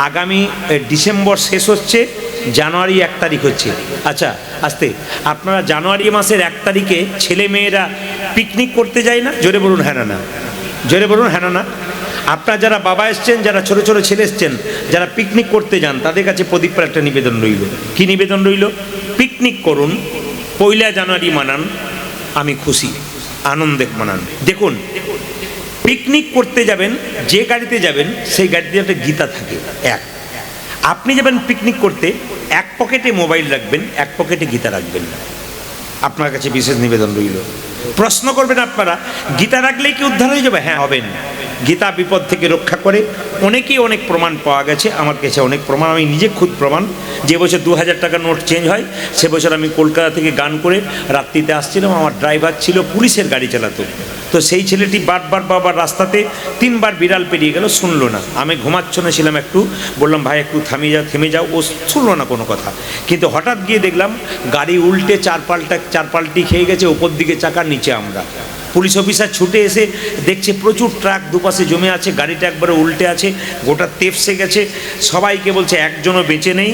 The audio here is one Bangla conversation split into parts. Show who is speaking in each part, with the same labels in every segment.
Speaker 1: আগামী ডিসেম্বর শেষ হচ্ছে, জানুয়ারি 1 তারিখ হচ্ছে। আচ্ছা আস্তে, আপনারা জানুয়ারি মাসের 1 তারিখে ছেলে মেয়েরা পিকনিক করতে যায় না? জোরে বলুন হ্যাঁ না না, জোরে বলুন হ্যাঁ না না। আপনারা যারা বাবা এসছেন, যারা ছোট ছোট ছেলে এসছেন, যারা পিকনিক করতে যান, তাদের কাছে প্রদীপের একটা নিবেদন রইল। কি নিবেদন রইল? পিকনিক করুন, 1 জানুয়ারি মানান, আমি খুশি, আনন্দে মানান। দেখুন, পিকনিক করতে যাবেন, যে গাড়িতে যাবেন সেই গাড়িতে একটা গীতা থাকে। আপনি যাবেন পিকনিক করতে, এক পকেটে মোবাইল রাখবেন, এক পকেটে গীতা রাখবেন না। আপনার কাছে বিশেষ নিবেদন রইল। প্রশ্ন করবেন আপনারা, গীতা রাখলেই কি উদ্ধার হয়ে যাবে? হ্যাঁ, হবেন। গীতা বিপদ থেকে রক্ষা করে। অনেকেই অনেক প্রমাণ পাওয়া গেছে, আমার কাছে অনেক প্রমাণ, আমি নিজে খুদ প্রমাণ। যে বছর 2000 টাকার নোট চেঞ্জ হয়, সে বছর আমি কলকাতা থেকে গান করে রাত্রিতে আসছিলাম, আমার ড্রাইভার ছিল পুলিশের গাড়ি চালাতো। তো সেই ছেলেটি বারবার রাস্তাতে 3 বার বিড়াল পেরিয়ে গেল, শুনলো না। আমি ঘুমাচ্ছনে ছিলাম একটু, বললাম ভাই একটু থেমে যাও, ও শুনলো না কোনো কথা। কিন্তু হঠাৎ গিয়ে দেখলাম গাড়ি উল্টে 4 পাল্টি খেয়ে গেছে, ওপর দিকে চাকার নিচে আমরা। পুলিশ অফিসার ছুটে এসে দেখছে প্রচুর ট্রাক দুপাশে জমে আছে, গাড়িটা একবারে উল্টে আছে, গোটা তেপসে গেছে। সবাইকে বলছে একজনও বেঁচে নেই,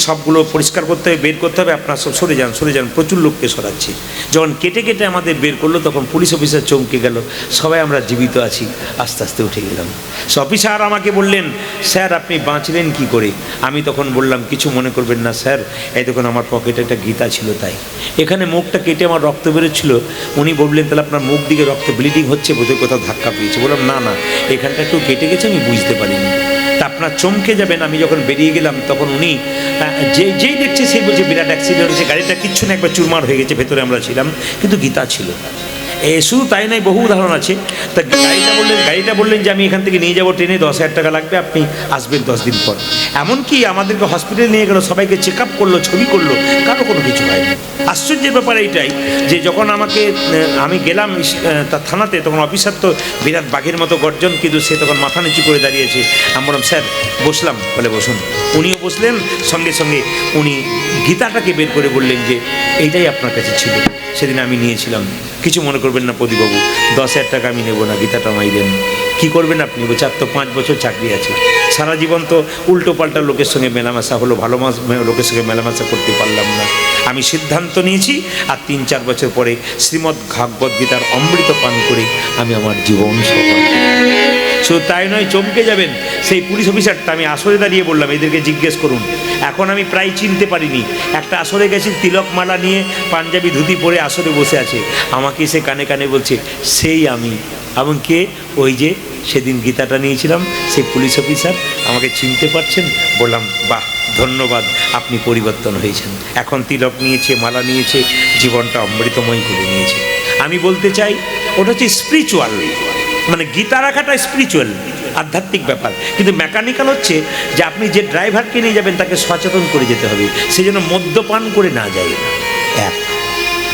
Speaker 1: সবগুলো পরিষ্কার করতে হবে, বের করতে হবে, আপনারা সব সরে যান। প্রচুর লোককে সরাচ্ছে। যখন কেটে আমাদের বের করলো, তখন পুলিশ অফিসার চমকে গেল, সবাই আমরা জীবিত আছি। আস্তে আস্তে উঠে গেলাম। সে অফিসার আমাকে বললেন, স্যার আপনি বাঁচলেন কি করে? আমি তখন বললাম, কিছু মনে করবেন না স্যার, এই দেখুন আমার পকেটে একটা গীতা ছিল, তাই। এখানে মুখটা কেটে আমার রক্ত বেরোচ্ছিল। উনি বললেন, তাহলে আপনার মুখ দিকে রক্ত ব্লিডিং হচ্ছে, বোধহয় কোথাও ধাক্কা পেয়েছে। বললাম না, এখানটা একটু কেটে গেছে, আমি বুঝতে পারিনি। তা আপনার চমকে যাবেন। আমি যখন বেরিয়ে গেলাম, তখন উনি যেই দেখছে সেই বলছে বিরাট অ্যাক্সিডেন্ট হয়েছে, গাড়িটা কিচ্ছু না, একবার চুরমার হয়ে গেছে, ভেতরে আমরা ছিলাম, কিন্তু গীতা ছিল। শুধু তাই নয়, বহু উদাহরণ আছে। তা গাড়িটা বললেন যে আমি এখান থেকে নিয়ে যাবো ট্রেনে, 10,000 টাকা লাগবে, আপনি আসবেন 10 দিন পর। এমনকি আমাদেরকে হসপিটালে নিয়ে গেল, সবাইকে চেক আপ করলো, ছবি করলো, কারো কোনো কিছু হয়নি। আশ্চর্যের ব্যাপার এইটাই যে যখন আমি গেলাম তার থানাতে, তখন অফিসার তো বিরাট বাঘের মতো গর্জন, কিন্তু সে তখন মাথা নিচু করে দাঁড়িয়েছে। আমি বললাম স্যার বসলাম, বলে বসুন। উনিও বসলেন, সঙ্গে সঙ্গে উনি গীতাটাকে বের করে বললেন যে এইটাই আপনার কাছে ছিল, সেদিন আমি নিয়েছিলাম, কিছু মনে করবেন না প্রদীপবাবু, 10,000 টাকা আমি নেবো না, গীতাটা আমায় দেন। কী করবেন আপনি? বলছে আর তো 5 বছর চাকরি আছে, সারা জীবন তো উল্টো পাল্টা লোকের সঙ্গে মেলামেশা হলো, ভালো লোকের সঙ্গে মেলামেশা করতে পারলাম না। আমি সিদ্ধান্ত নিয়েছি, আর 3-4 বছর পরে শ্রীমদ্ ভাগবত গীতার অমৃত পান করে আমি আমার জীবন সফল। শুধু তাই নয়, চমকে যাবেন, সেই পুলিশ অফিসারটা, আমি আসরে দাঁড়িয়ে বললাম, এদেরকে জিজ্ঞেস করুন, এখন আমি প্রায় চিনতে পারিনি। একটা আসরে গেছি, তিলক মালা নিয়ে, পাঞ্জাবি ধুতি পরে আসরে বসে আছে, আমাকে সে কানে বলছে সেই আমি। এবং কে? ওই যে সেদিন গীতাটা নিয়েছিলাম, সেই পুলিশ অফিসার। আমাকে চিনতে পারছেন? বললাম বাহ, ধন্যবাদ, আপনি পরিবর্তন হয়েছেন, এখন তিলক নিয়েছে, মালা নিয়েছে, জীবনটা অমৃতময় করে নিয়েছে। আমি বলতে চাই, ওটা হচ্ছে স্পিরিচুয়াল, মানে গীতা রাখাটা স্পিরিচুয়াল, আধ্যাত্মিক ব্যাপার। কিন্তু মেকানিক্যাল হচ্ছে যে আপনি যে ড্রাইভারকে নিয়ে যাবেন, তাকে সচেতন করে যেতে হবে, সে যেন মদ্যপান করে না যায়।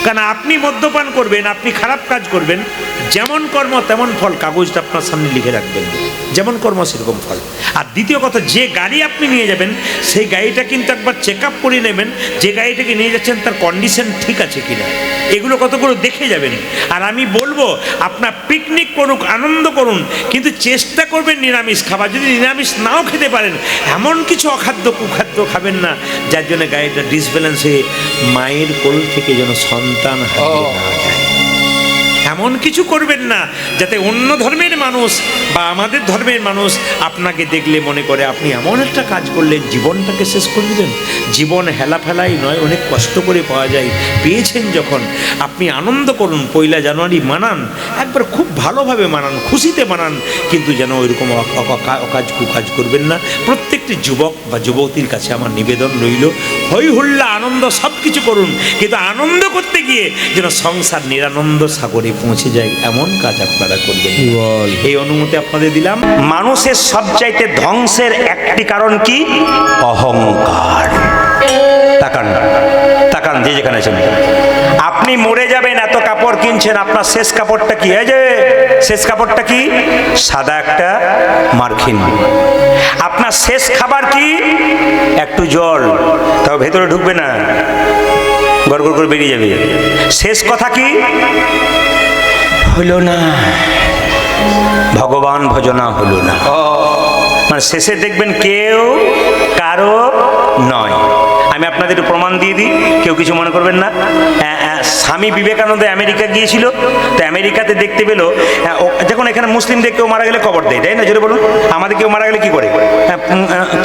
Speaker 1: কারণ আপনি মদ্যপান করবেন, আপনি খারাপ কাজ করবেন, যেমন কর্ম তেমন ফল, কাগজটা আপনার সামনে লিখে রাখবেন, যেমন কর্ম সেরকম ফল। আর দ্বিতীয় কথা, যে গাড়ি আপনি নিয়ে যাবেন, সেই গাড়িটা কিন্তু একবার চেক আপ করে নেবেন, যে গাড়িটাকে নিয়ে যাচ্ছেন তার কন্ডিশন ঠিক আছে কিনা, এগুলো কতগুলো দেখে যাবেন। আর আমি বলবো, আপনার পিকনিক করুক, আনন্দ করুন, কিন্তু চেষ্টা করবেন নিরামিষ খাবার। যদি নিরামিষ নাও খেতে পারেন, এমন কিছু অখাদ্য কুখাদ্য খাবেন না, যার জন্য গাড়িটা ডিসব্যালেন্স হয়ে মায়ের কোল থেকে যেন সন্তান হারিয়ে না যায়। এমন কিছু করবেন না যাতে অন্য ধর্মের মানুষ বা আমাদের ধর্মের মানুষ আপনাকে দেখলে মনে করে আপনি এমন একটা কাজ করলেন, জীবনটাকে শেষ করে দিলেন। জীবন হেলাফেলাই নয়, অনেক কষ্ট করে পাওয়া যায়। পেয়েছেন যখন, আপনি আনন্দ করুন, 1 জানুয়ারি মানান, একবার খুব ভালোভাবে মানান, খুশিতে মানান, কিন্তু যেন ওইরকম অকাজ কুকাজ করবেন না। প্রত্যেকটি যুবক বা যুবতীর কাছে আমার নিবেদন রইল, হই হুল্লা আনন্দ সব কিছু করুন, কিন্তু আনন্দ করতে গিয়ে যেন সংসার নিরানন্দ সাগরে পৌঁছে যায়, এমন কাজ আপনারা করবেন। এই অনুমতি আপনাদের দিলাম। মানুষের সবচাইতে ধ্বংসের একটি কারণ কি? অহংকার। তাকান যে যেখানে আছেন, আপনি মরে যাবেন, এত কাপড় কিনছেন, আপনার শেষ কাপড়টা কি? এই যে শেষ কাপড়টা কি? সাদা একটা মার্কিন। আপনার শেষ খাবার কি? একটু জল, তাও ভেতরে ঢুকবে না, গড়গড় করে বেরিয়ে যাবে। শেষ কথা কি? হলো না, ভগবান ভজনা হলো না। মানে শেষে দেখবেন কেউ কারো নয়। আমি আপনাদের প্রমাণ দিয়ে দিই, কেউ কিছু মনে করবেন না। স্বামী বিবেকানন্দ আমেরিকা গিয়েছিল, তো আমেরিকাতে দেখতে পেলো যখন এখানে মুসলিমদের কেউ মারা গেলে কবর দেয়, তাই না? জোরে বলুন। আমাদের কেউ মারা গেলে কি করে?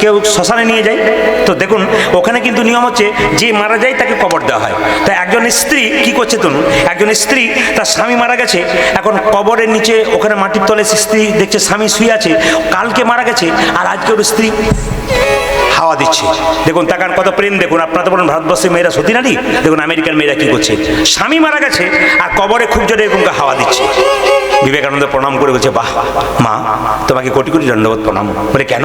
Speaker 1: কেউ শ্মশানে নিয়ে যায়। তো দেখুন ওখানে কিন্তু নিয়ম হচ্ছে যে মারা যায় তাকে কবর দেওয়া হয়। তো একজন স্ত্রী কি করছে তনুন, একজন স্ত্রী তার স্বামী মারা গেছে, এখন কবরের নিচে ওখানে মাটির তলে স্ত্রী দেখছে স্বামী শুয়ে আছে, কালকে মারা গেছে আর আজকে ওর স্ত্রী হাওয়া দিচ্ছে। দেখুন তাকান কত প্রেম। দেখুন আপনারা তো বলেন ভারতবর্ষের মেয়েরা সতী নারী, দেখুন আমেরিকার মেয়েরা কি করছে, স্বামী মারা গেছে আর কবরে খুব জোরে এরকম হাওয়া দিচ্ছে। বিবেকানন্দ প্রণাম করে বলছে, বাহ মা, তোমাকে কোটি কোটি দণ্ডবোধ প্রণাম। বলে কেন?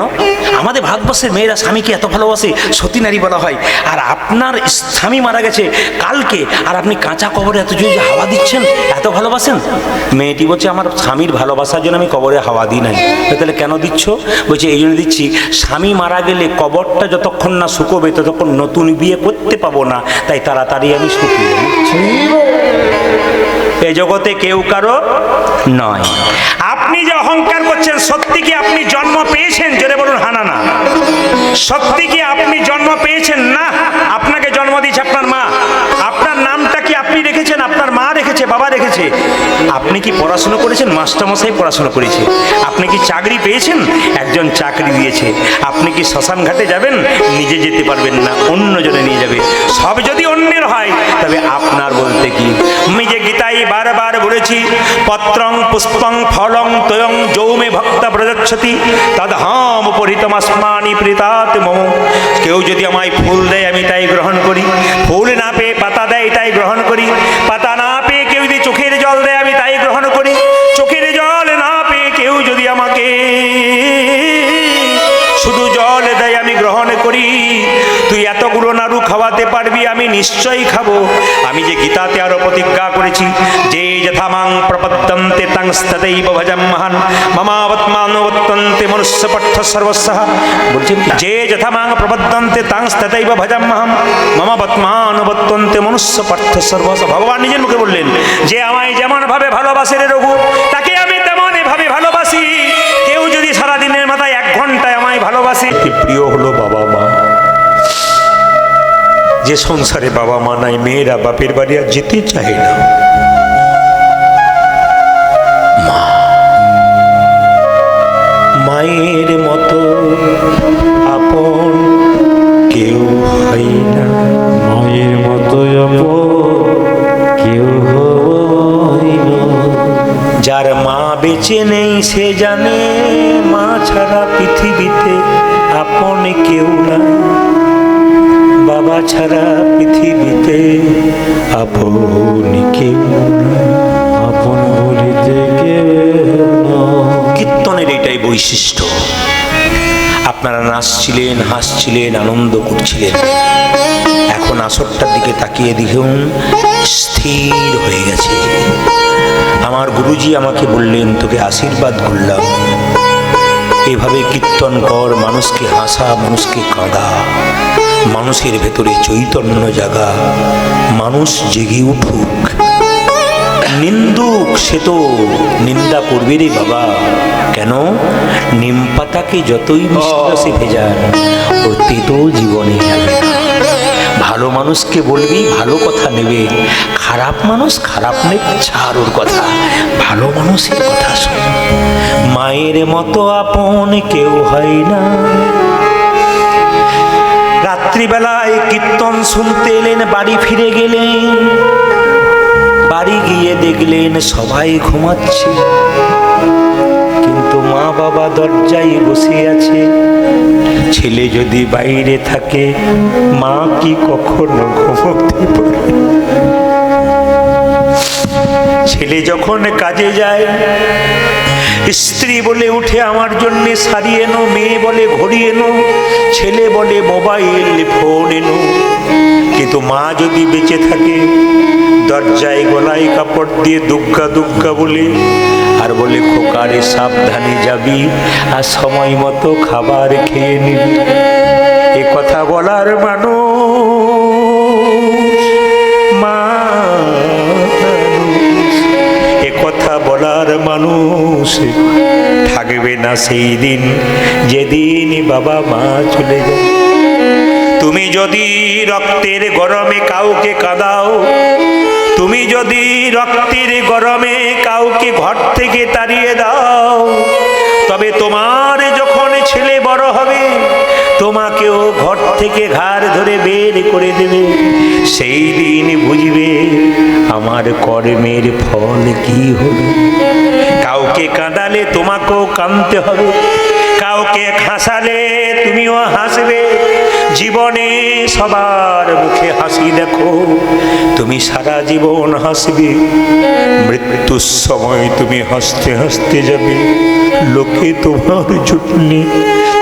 Speaker 1: আমাদের ভারতবর্ষের মেয়েরা স্বামীকে এত ভালোবাসে, সতী নারী বলা হয়, আর আপনার স্বামী মারা গেছে কালকে আর আপনি কাঁচা কবরে এত জোরে হাওয়া দিচ্ছেন, এত ভালোবাসেন? মেয়েটি বলছে, আমার স্বামীর ভালোবাসার জন্য আমি কবরে হাওয়া দিই নাই। তাহলে কেন দিচ্ছ? বলছে এই জন্য দিচ্ছি, স্বামী মারা গেলে কবরটা যতক্ষণ না শুকোবে ততক্ষণ নতুন বিয়ে করতে পাবো না, তাই তাড়াতাড়ি আমি শুকিয়ে দিচ্ছি। এ জগতে কেউ কারো নয়। আপনি যে অহংকার করছেন, সত্যি কি আপনি জন্ম পেয়েছেন? জোরে বলুন হানা না। সত্যি কি আপনি জন্ম পেয়েছেন? না, আপনাকে জন্ম দিয়েছে আপনার মা। আপনার নামটা কি আপনি রেখেছেন? আপনার মা রেখেছে, বাবা রেখেছে। আপনি কি পড়াশোনা করেছেন? মাস্টারমশাই পড়াশোনা করেছে। আপনি কি চাকরি পেয়েছেন? একজন চাকরি দিয়েছে। আপনি কি শ্মশান ঘাটে যাবেন? নিজে যেতে পারবেন না, অন্যজনে নিয়ে যাবে। সব যদি অন্যের হয় তবে আপনার বলতে কি? আমি যে গীতায় বারবার বলেছি, পত্রং পুষ্পং ফলং তয়ং যৌমে ভক্ত প্রযচ্ছতি তদহম উপরিতমস্মানি প্রীতাত মম। কেউ যদি আমায় ফুল দেয় আমি তাই গ্রহণ করি, ফুল না পেয়ে পাতা দেয় তাই গ্রহণ করি, পাতা না পেয়ে কেউ যদি চোখের জল দেয় আমি তাই গ্রহণ করি, চোখের জল না পেয়ে কেউ যদি আমাকে শুধু জল দেয় আমি গ্রহণ করি। তুই এতগুলো নাড়ু খাওয়াতে পারবি, আমি নিশ্চয়ই খাবো। আমি যে গীতাতে আরো প্রতিজ্ঞা করেছি, যে যথামাং প্রপদ্যন্তে তাংস্ততৈব ভজম্মহান মমাবৎমানবত্যন্তে মনুষ্যপট্ঠ সর্বস্বঃ। বলছেন যে যথামাং প্রপদ্যন্তে তাংস্ততৈব ভজম্মহাম মমাবৎমানবত্যন্তে মনুষ্যপট্ঠ সর্বস্বঃ। ভগবান নিজের মুখে বললেন, যে আমায় যেমন ভাবে ভালোবাসে রে রঘু, তাকে আমি তেমন ভাবে ভালোবাসি। কেউ যদি সারাদিনের মাথায় 1 ঘন্টায় আমায় ভালোবাসে, প্রিয় হলো বাবা মা। যে সংসারে বাবা মা নাই, মেয়েরা বাপের বাড়ি আর যেতে চায় না। মা, মায়ের মতো আপন কেউ হয় না,
Speaker 2: মায়ের মতো আপন কেউ হয় না।
Speaker 1: যার মা বেঁচে নেই সে জানে, মা ছাড়া পৃথিবীতে আপন কেউ না। বাবা ছাড়া পৃথিবীতে আপন কেউ না,
Speaker 2: আপন বলিতে কেউ না।
Speaker 1: কীর্তনের এটাই বৈশিষ্ট্য। আপনারা নাচছিলেন, হাসছিলেন, আনন্দ করছিলেন, এখন আসরটার দিকে তাকিয়ে দেখুন স্থির হয়ে গেছে। আমার গুরুজি আমাকে বললেন, তোকে আশীর্বাদ করলাম, এভাবে কীর্তন কর, মানুষকে হাসা, মানুষকে কাঁদা, মানুষের ভেতরে চৈতন্য জাগা, মানুষ জেগে উঠুক। নিন্দুক সে তো নিন্দা করবে রে বাবা, কেন? নিম পাতাকে যতই মিষ্টি ভেজান ওর তেতো জীবনে যাবে না। ভালো মানুষকে বলবি, ভালো কথা নেবে। খারাপ মানুষ খারাপ নেবে, ছাড় ওর কথা, ভালো মানুষের কথা শোন। মায়ের মতো আপন কেউ হয় না। রাত্রিবেলায় কীর্তন শুনতে এলেন, বাড়ি ফিরে গেলেন। বাড়ি গিয়ে দেখলেন সবাই ঘুমাচ্ছে, কিন্তু মা বাবা দরজায় বসে আছে। ছেলে যদি বাইরে থাকে, মা কি কখনো ঘুমোতে পারে? ছেলে যখন কাজে যায়, স্ত্রী বলে উঠে আমার জন্য শাড়ি এনো, মেয়ে বলে ঘড়ি এনো, ছেলে বলে মোবাইল ফোন এনো। কিন্তু মা যদি বেঁচে থাকে, দরজায় গলায় কাপড় দিয়ে দুগ্গা দুগ্গা বলে, আর বলে খোকারে সাবধানে যাবি, আর সময় মতো খাবার খেয়ে নিবি। এ কথা বলার মানুষ মানুষ, এ কথা বলার মানুষ থাকবে না সেই দিন যেদিন বাবা মা চলে যায়। তুমি যদি রক্তের গরমে কাউকে কাঁদাও, তুমি যদি রক্তের গরমে কাউকে ঘর থেকে তাড়িয়ে দাও, তবে তোমার যখন ছেলে বড় হবে তোমাকেও ঘর থেকে ঘাড় ধরে বের করে দেবে। সেই দিন বুঝবে আমার কর্মের ফল কি হবে। কাউকে কাঁদালে তোমাকেও কাঁদতে হবে, কাউকে হাসালে তুমিও হাসবে। জীবনে সবার মুখে হাসি দেখো, তুমি সারা জীবন হাসবে। মৃত্যুর সময় তুমি হাসতে হাসতে যাবে, লোকে তোমার জন্য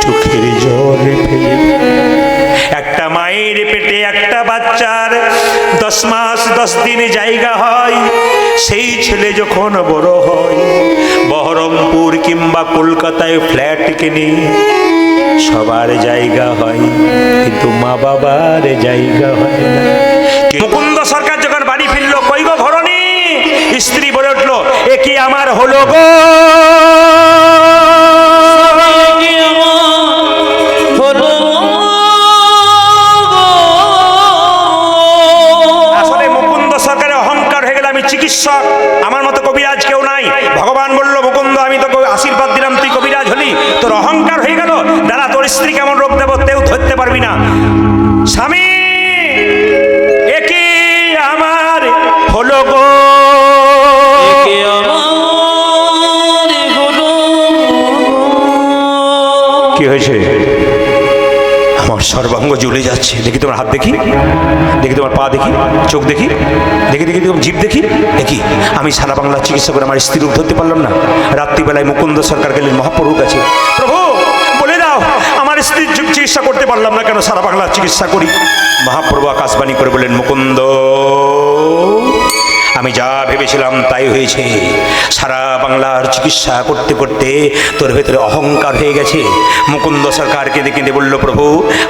Speaker 1: চোখের জল ফেলে। একটা মায়ের পেটে একটা বাচ্চার 10 মাস 10 দিন জায়গা হয়। সেই ছেলে যখন বড় হয়, বহরমপুর কিংবা কলকাতায় ফ্ল্যাট কেনে, সবার জায়গা হয় কিন্তু মা বাবার জায়গা হয় না। মুকুন্দ সরকার যখন বাড়ি ফিরল, কই গো ভরণী, স্ত্রী বলে উঠলো, এ কি আমার হলো গো। আসলে মুকুন্দ সরকারের অহংকার হয়ে গেল, আমি চিকিৎসক, আমার মতো কবিরাজ কেউ নাই। ভগবান বলল, মুকুন্দ আমি তো আশীর্বাদ দিলাম, তুই কবিরাজ হলি, তোর অহংকার হয়ে গেল। দাঁড়া, তোর স্ত্রী কেমন রোগ দেবো তেও ধরতে পারবি না। স্বামী, এ কি আমার হলো গো। কি হয়েছে? আমার সর্বাঙ্গ জ্বলে যাচ্ছে। দেখি তোমার হাত, দেখি দেখি তোমার পা, দেখি চোখ, দেখি দেখি দেখি তোমার জিভ, দেখি দেখি। আমি সারা বাংলার চিকিৎসা করে আমার স্ত্রী রূপ ধরতে পারলাম না। রাত্রিবেলায় মুকুন্দ সরকার গেলেন মহাপ্রভুর কাছে, প্রভু বলে দাও আমার স্ত্রীর চিকিৎসা করতে পারলাম না কেন, সারা বাংলার চিকিৎসা করি। মহাপ্রভু আকাশবাণী করে বললেন, মুকুন্দ আমি যা ভেবেছিলাম তাই হয়েছে। সারা বাংলার চিকিৎসা করতে করতে তোর ভেতরে অহংকার হয়ে গেছে। মুকুন্দ সরকার কেঁদে কেঁদে বলল, প্রভু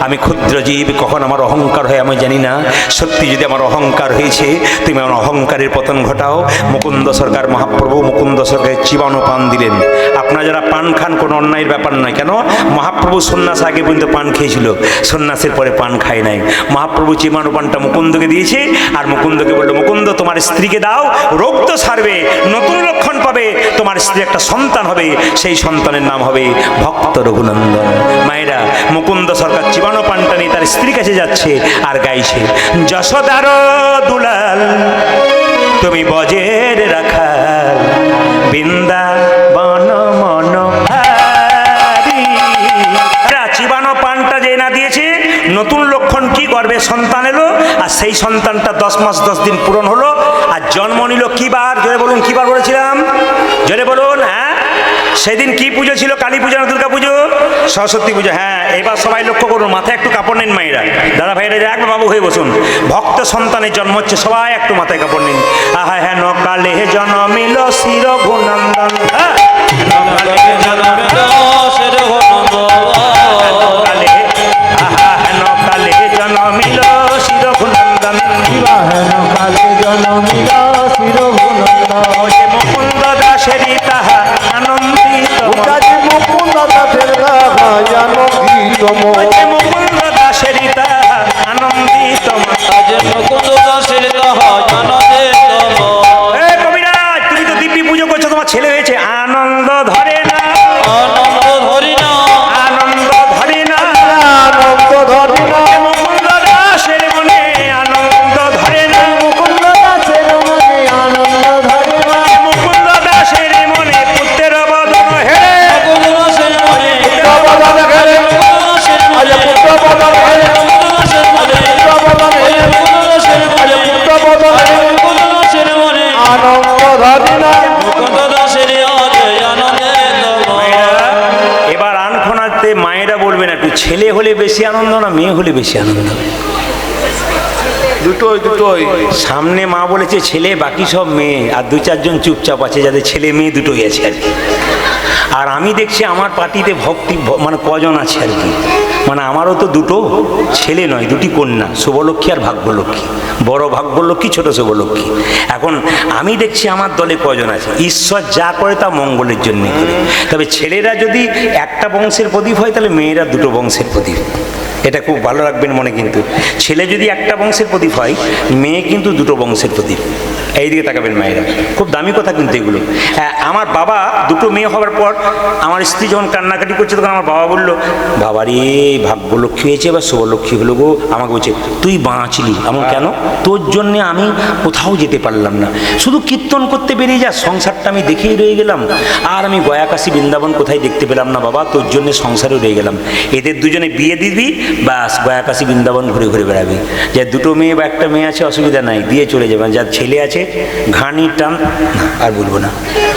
Speaker 1: আমি ক্ষুদ্র জীব, কখন আমার অহংকার হয় আমি জানি না। সত্যি যদি আমার অহংকার হয়েছে, তুমি আমার অহংকারের পতন ঘটাও। মুকুন্দ সরকার, মহাপ্রভু মুকুন্দ সরকারের চিবানো পান দিলেন। আপনারা যারা পান খান কোনো অন্যায়ের ব্যাপার নয়। কেন? মহাপ্রভু সন্ন্যাস আগে পর্যন্ত পান খেয়েছিল, সন্ন্যাসের পরে পান খায় নাই। মহাপ্রভু চিবানো পানটা মুকুন্দকে দিয়েছে, আর মুকুন্দকে বলল, মুকুন্দ তোমার স্ত্রীকে দাও, রোগ তো সারবে, নতুন লক্ষণ পাবে, তোমার স্ত্রী একটা সন্তান হবে, সেই সন্তানের নাম হবে ভক্ত রঘুনন্দন। মায়েরা, মুকুন্দ সরকার চিবানো পানটা নিয়ে তার স্ত্রীর কাছে যাচ্ছে আর গাইছে, যশোদার দুলাল তুমি বজের রাখাল, বৃন্দাবন মন হারি। চিবানো পানটা যে না দিয়েছে, নতুন লক্ষণ কি করবে, সন্তান এলো, আর সেই সন্তানটা 10 মাস 10 দিন পূরণ হলো, আর জন্ম নিল কি বার, জোরে বলুন, কি বার বলেছিলাম, জোরে বলুন। হ্যাঁ, সেদিন কি পুজো ছিল? কালী পুজো না দুর্গা পুজো? সরস্বতী পুজো। হ্যাঁ, এবার সবাই লক্ষ্য করুন, মাথায় একটু কাপড় নেন মায়েরা, দাদা ভাইরা, একবার বাবু হয়ে বসুন। ভক্ত সন্তানের জন্ম হচ্ছে, সবাই একটু মাথায় কাপড় নিন। আহা হ্যাঁ, নকালে জন্মিল শির ঘুনন্দন, নকালে জন্মিল শির ঘুনন্দন, মুকুন্দ দাসেরই তাহা আনন্দিত, মুকুন্দ দাসেরই তাহা আনন্দিত। কবিরাজ, তুমি তো দিব্যি পুজো করছো, তোমার ছেলে হয়েছে, আনন্দ ধরে না, আনন্দ ধরে না, আনন্দ ধরে না, আনন্দ ধরে না। মুকুন্দ দাসের মনে আনন্দ ধরে না, মুকুন্দ দাসের মনে আনন্দ ধরে না, মুকুন্দ দাসের মনে পুত্রের বদন হে, মুকুন্দ দাসের মনে পুত্র বদন হে, পুত্র বদন হে, মুকুন্দ দাসের মনে পুত্র বদন হে, মুকুন্দ দাসের মনে পুত্র বদন হে, মুকুন্দ দাসের মনে আনন্দ ধরে না, মুকুন্দ দাসের আনন্দে। এবার আনখোনাতে মায়েরা বলবেন, একটু ছেলে হলে বেশি আনন্দ না মেয়ে হলে বেশি আনন্দ?
Speaker 3: দুটোই
Speaker 1: সামনে মা বলেছে ছেলে, বাকি সব মেয়ে, আর দু চারজন চুপচাপ আছে যাদের ছেলে মেয়ে দুটোই আছে আর কি। আর আমি দেখছি আমার পার্টিতে ভক্তি মানে কজন আছে আর কি, মানে আমারও তো দুটো ছেলে নয়, দুটি কন্যা, শুভলক্ষ্মী আর ভাগ্যলক্ষ্মী। বড় ভাগ্যলক্ষ্মী, ছোট শুভলক্ষ্মী। এখন আমি দেখছি আমার দলে কজন আছে। ঈশ্বর যা করে তা মঙ্গলের জন্য করে। তবে ছেলেরা যদি একটা বংশের প্রদীপ হয় তাহলে মেয়েরা দুটো বংশের প্রদীপ, এটা খুব ভালো রাখবেন মনে। কিন্তু ছেলে যদি একটা বংশের প্রদীপ হয়, মেয়ে কিন্তু দুটো বংশের প্রদীপ। এইদিকে তাকাবেন মায়েরা, খুব দামি কথা কিন্তু এগুলো। হ্যাঁ, আমার বাবা দুটো মেয়ে হওয়ার পর আমার স্ত্রী যখন কান্নাকাটি করছে তখন আমার বাবা বললো, বাবারে ভাগ্যলক্ষ্মী হয়েছে বা শুভলক্ষ্মী হলো গো। আমাকে বলছে তুই বাঁচলি। আমার কেন? তোর জন্যে আমি কোথাও যেতে পারলাম না, শুধু কীর্তন করতে বেরিয়ে যা, সংসারটা আমি দেখেই রয়ে গেলাম। আর আমি গয়া কাশী বৃন্দাবন কোথায় দেখতে পেলাম না বাবা, তোর জন্যে সংসারে রয়ে গেলাম। এদের দুজনে বিয়ে দিবি, বাস গয়া কাশী বৃন্দাবন ঘুরে ঘুরে বেড়াবি। যার দুটো মেয়ে বা একটা মেয়ে আছে অসুবিধা নাই, দিয়ে চলে যাবেন। যার ছেলে আছে ঘানি টান, আর বলবো না,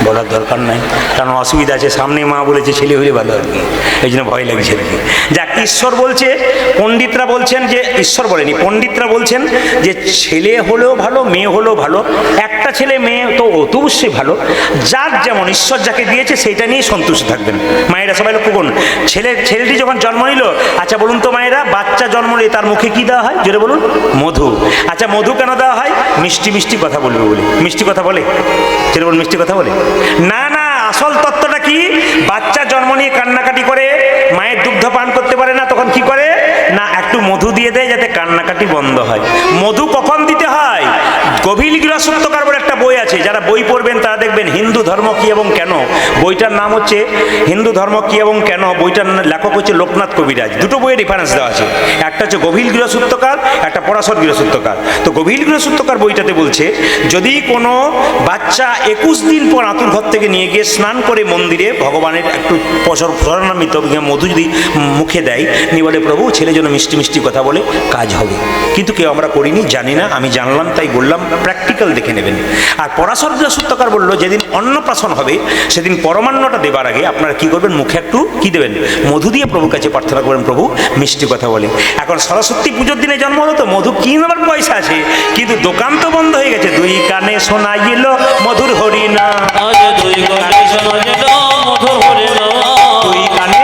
Speaker 1: বলার দরকার নাই, কারণ অসুবিধা আছে। সামনে মা বলেছে ছেলে হলে ভালো আর কি, এই জন্য ভয় লাগছে আর কি। যাক, ঈশ্বর বলছে, পণ্ডিতরা বলছেন যে, ঈশ্বর বলেনি, পণ্ডিতরা বলছেন যে ছেলে হলেও ভালো, মেয়ে হলেও ভালো। একটা ছেলে মেয়ে তো অবশ্যই ভালো, যার যেমন ঈশ্বর যাকে দিয়েছে সেইটা নিয়ে সন্তুষ্ট থাকবেন। মায়েরা সবাই লক্ষ্য করুন, ছেলেটি যখন জন্ম নিল, আচ্ছা বলুন তো মায়েরা, বাচ্চা জন্ম নিলে তার মুখে কি দেওয়া হয়? জোরে বলুন। মধু। আচ্ছা মধু কেন দেওয়া হয়? মিষ্টি মিষ্টি কথা বলবে বলে। মিষ্টি কথা বলে? জোরে বলুন, মিষ্টি কথা বলে? না না, আসল তত্ত্বটা কি? বাচ্চা জন্ম নিয়ে কান্নাকাটি করে, মায়ের দুগ্ধ পান করতে পারে না, তখন কি করে না একটু মধু দিয়ে দেয় যাতে কান্নাকাটি বন্ধ হয়। মধু কখন দিতে হয়? গভীর গৃহসূত্রকার বলে একটা বই আছে, যারা বই পড়বেন তারা দেখবেন হিন্দু ধর্ম কি এবং কেন। বইটার নাম হচ্ছে হিন্দু ধর্ম কি এবং কেন। বইটার লেখক হচ্ছে লোকনাথ কবিরাজ। দুটো বইয়ের রেফারেন্স দেওয়া আছে, একটা হচ্ছে গভীর গৃহসূত্রকার, একটা পরাশর গৃহসূত্রকার। তো গভীর গৃহসূত্রকার বইটাতে বলছে, যদি কোনো বাচ্চা 21 দিন পর আতুর ঘর থেকে নিয়ে গিয়ে স্নান করে মন্দিরে ভগবানের একটু প্রণামিত মধু যদি মুখে দেয়, নিয়ে বলে প্রভু ছেলে যেন মিষ্টি মিষ্টি কথা বলে, কাজ হবে। কিন্তু কেউ আমরা করিনি, জানি না, আমি জানলাম তাই বললাম, প্র্যাকটিক্যাল দেখে নেবেন। আর পরাশর গৃহসূত্রকার বললো, যেদিন অন্নপ্রাশন হবে সেদিন পরমান্নটা দেবার আগে আপনারা কি করবেন, মুখে একটু কি দেবেন, মধু দিয়ে প্রভুর কাছে প্রার্থনা করবেন, প্রভু মিষ্টি কথা বলে। এখন সরস্বতী পুজোর দিনে জন্ম হলো তো মধু কিনবার পয়সা আছে, কিন্তু দোকান তো বন্ধ হয়ে গেছে। দুই কানে শোনা গেল মধুর হরিনা, দুই কানে,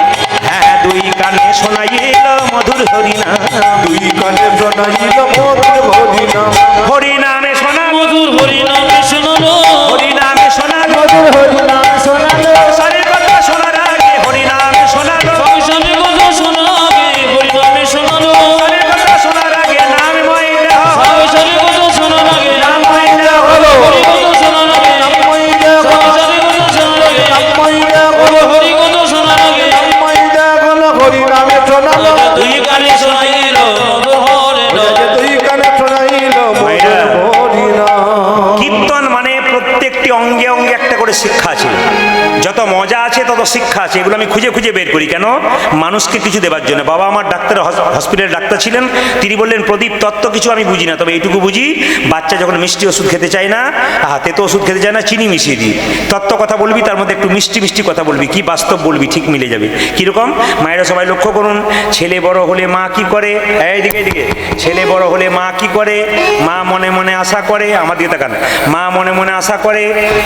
Speaker 1: হ্যাঁ দুই কানে শোনা গেল মধুর হরিনা,
Speaker 3: দুই কানে শোনাইল মধুর হরিনা,
Speaker 1: হরিনামে শোনা
Speaker 2: মধুর হরিনামে শোনালো,
Speaker 1: হরিনামে শোনা
Speaker 3: মধুর হরিনা শোনালো,
Speaker 1: সংসারের কথা শোনার আগে হরিনামে শোনালো,
Speaker 2: সংসারের কথা শোনাবে হরিনামে শোনালো,
Speaker 1: সংসারের কথা শোনার আগে নামময় দেহ,
Speaker 2: সংসারের কথা শোনার আগে
Speaker 1: নামময় দেহ হলো,
Speaker 2: হরি কথা শোনার আগে
Speaker 3: মইদা
Speaker 2: সংসারের কথা শোনার আগে
Speaker 3: মইদা হলো,
Speaker 2: হরি কথা শোনার আগে
Speaker 3: মইদা হলো, হরিনামে শোনালো,
Speaker 2: দুই কানে শোনাইল মধুর হরিনা।
Speaker 3: দুই কানে শোনাইল মধুর হরিনা।
Speaker 1: কীর্তন মানে প্রত্যেকটি অঙ্গে অঙ্গে একটা করে শিক্ষা আছে, যত মজা আছে তত শিক্ষা আছে। এগুলো আমি খুঁজে খুঁজে বের করি, কেন? মানুষকে কিছু দেবার জন্য। বাবা আমার ডাক্তার, হসপিটালের ডাক্তার ছিলেন, তিনি বললেন প্রদীপ তত্ত্ব কিছু আমি বুঝি না, তবে এইটুকু বুঝি, বাচ্চা যখন মিষ্টি ওষুধ খেতে চায় না, তেতো ওষুধ খেতে চায় না, চিনি মিশিয়ে দিই। তত্ত্ব কথা বলবি, তার মধ্যে একটু মিষ্টি মিষ্টি কথা বলবি, কি বাস্তব বলবি, ঠিক মিলে যাবে। কীরকম? মায়েরা সবাই লক্ষ্য করুন, ছেলে বড় হলে মা কি করে? এইদিকে এইদিকে, ছেলে বড় হলে মা কি করে? মা মনে মনে আশা করে, আমার দিকে তাকান, মা মনে মনে আশা করে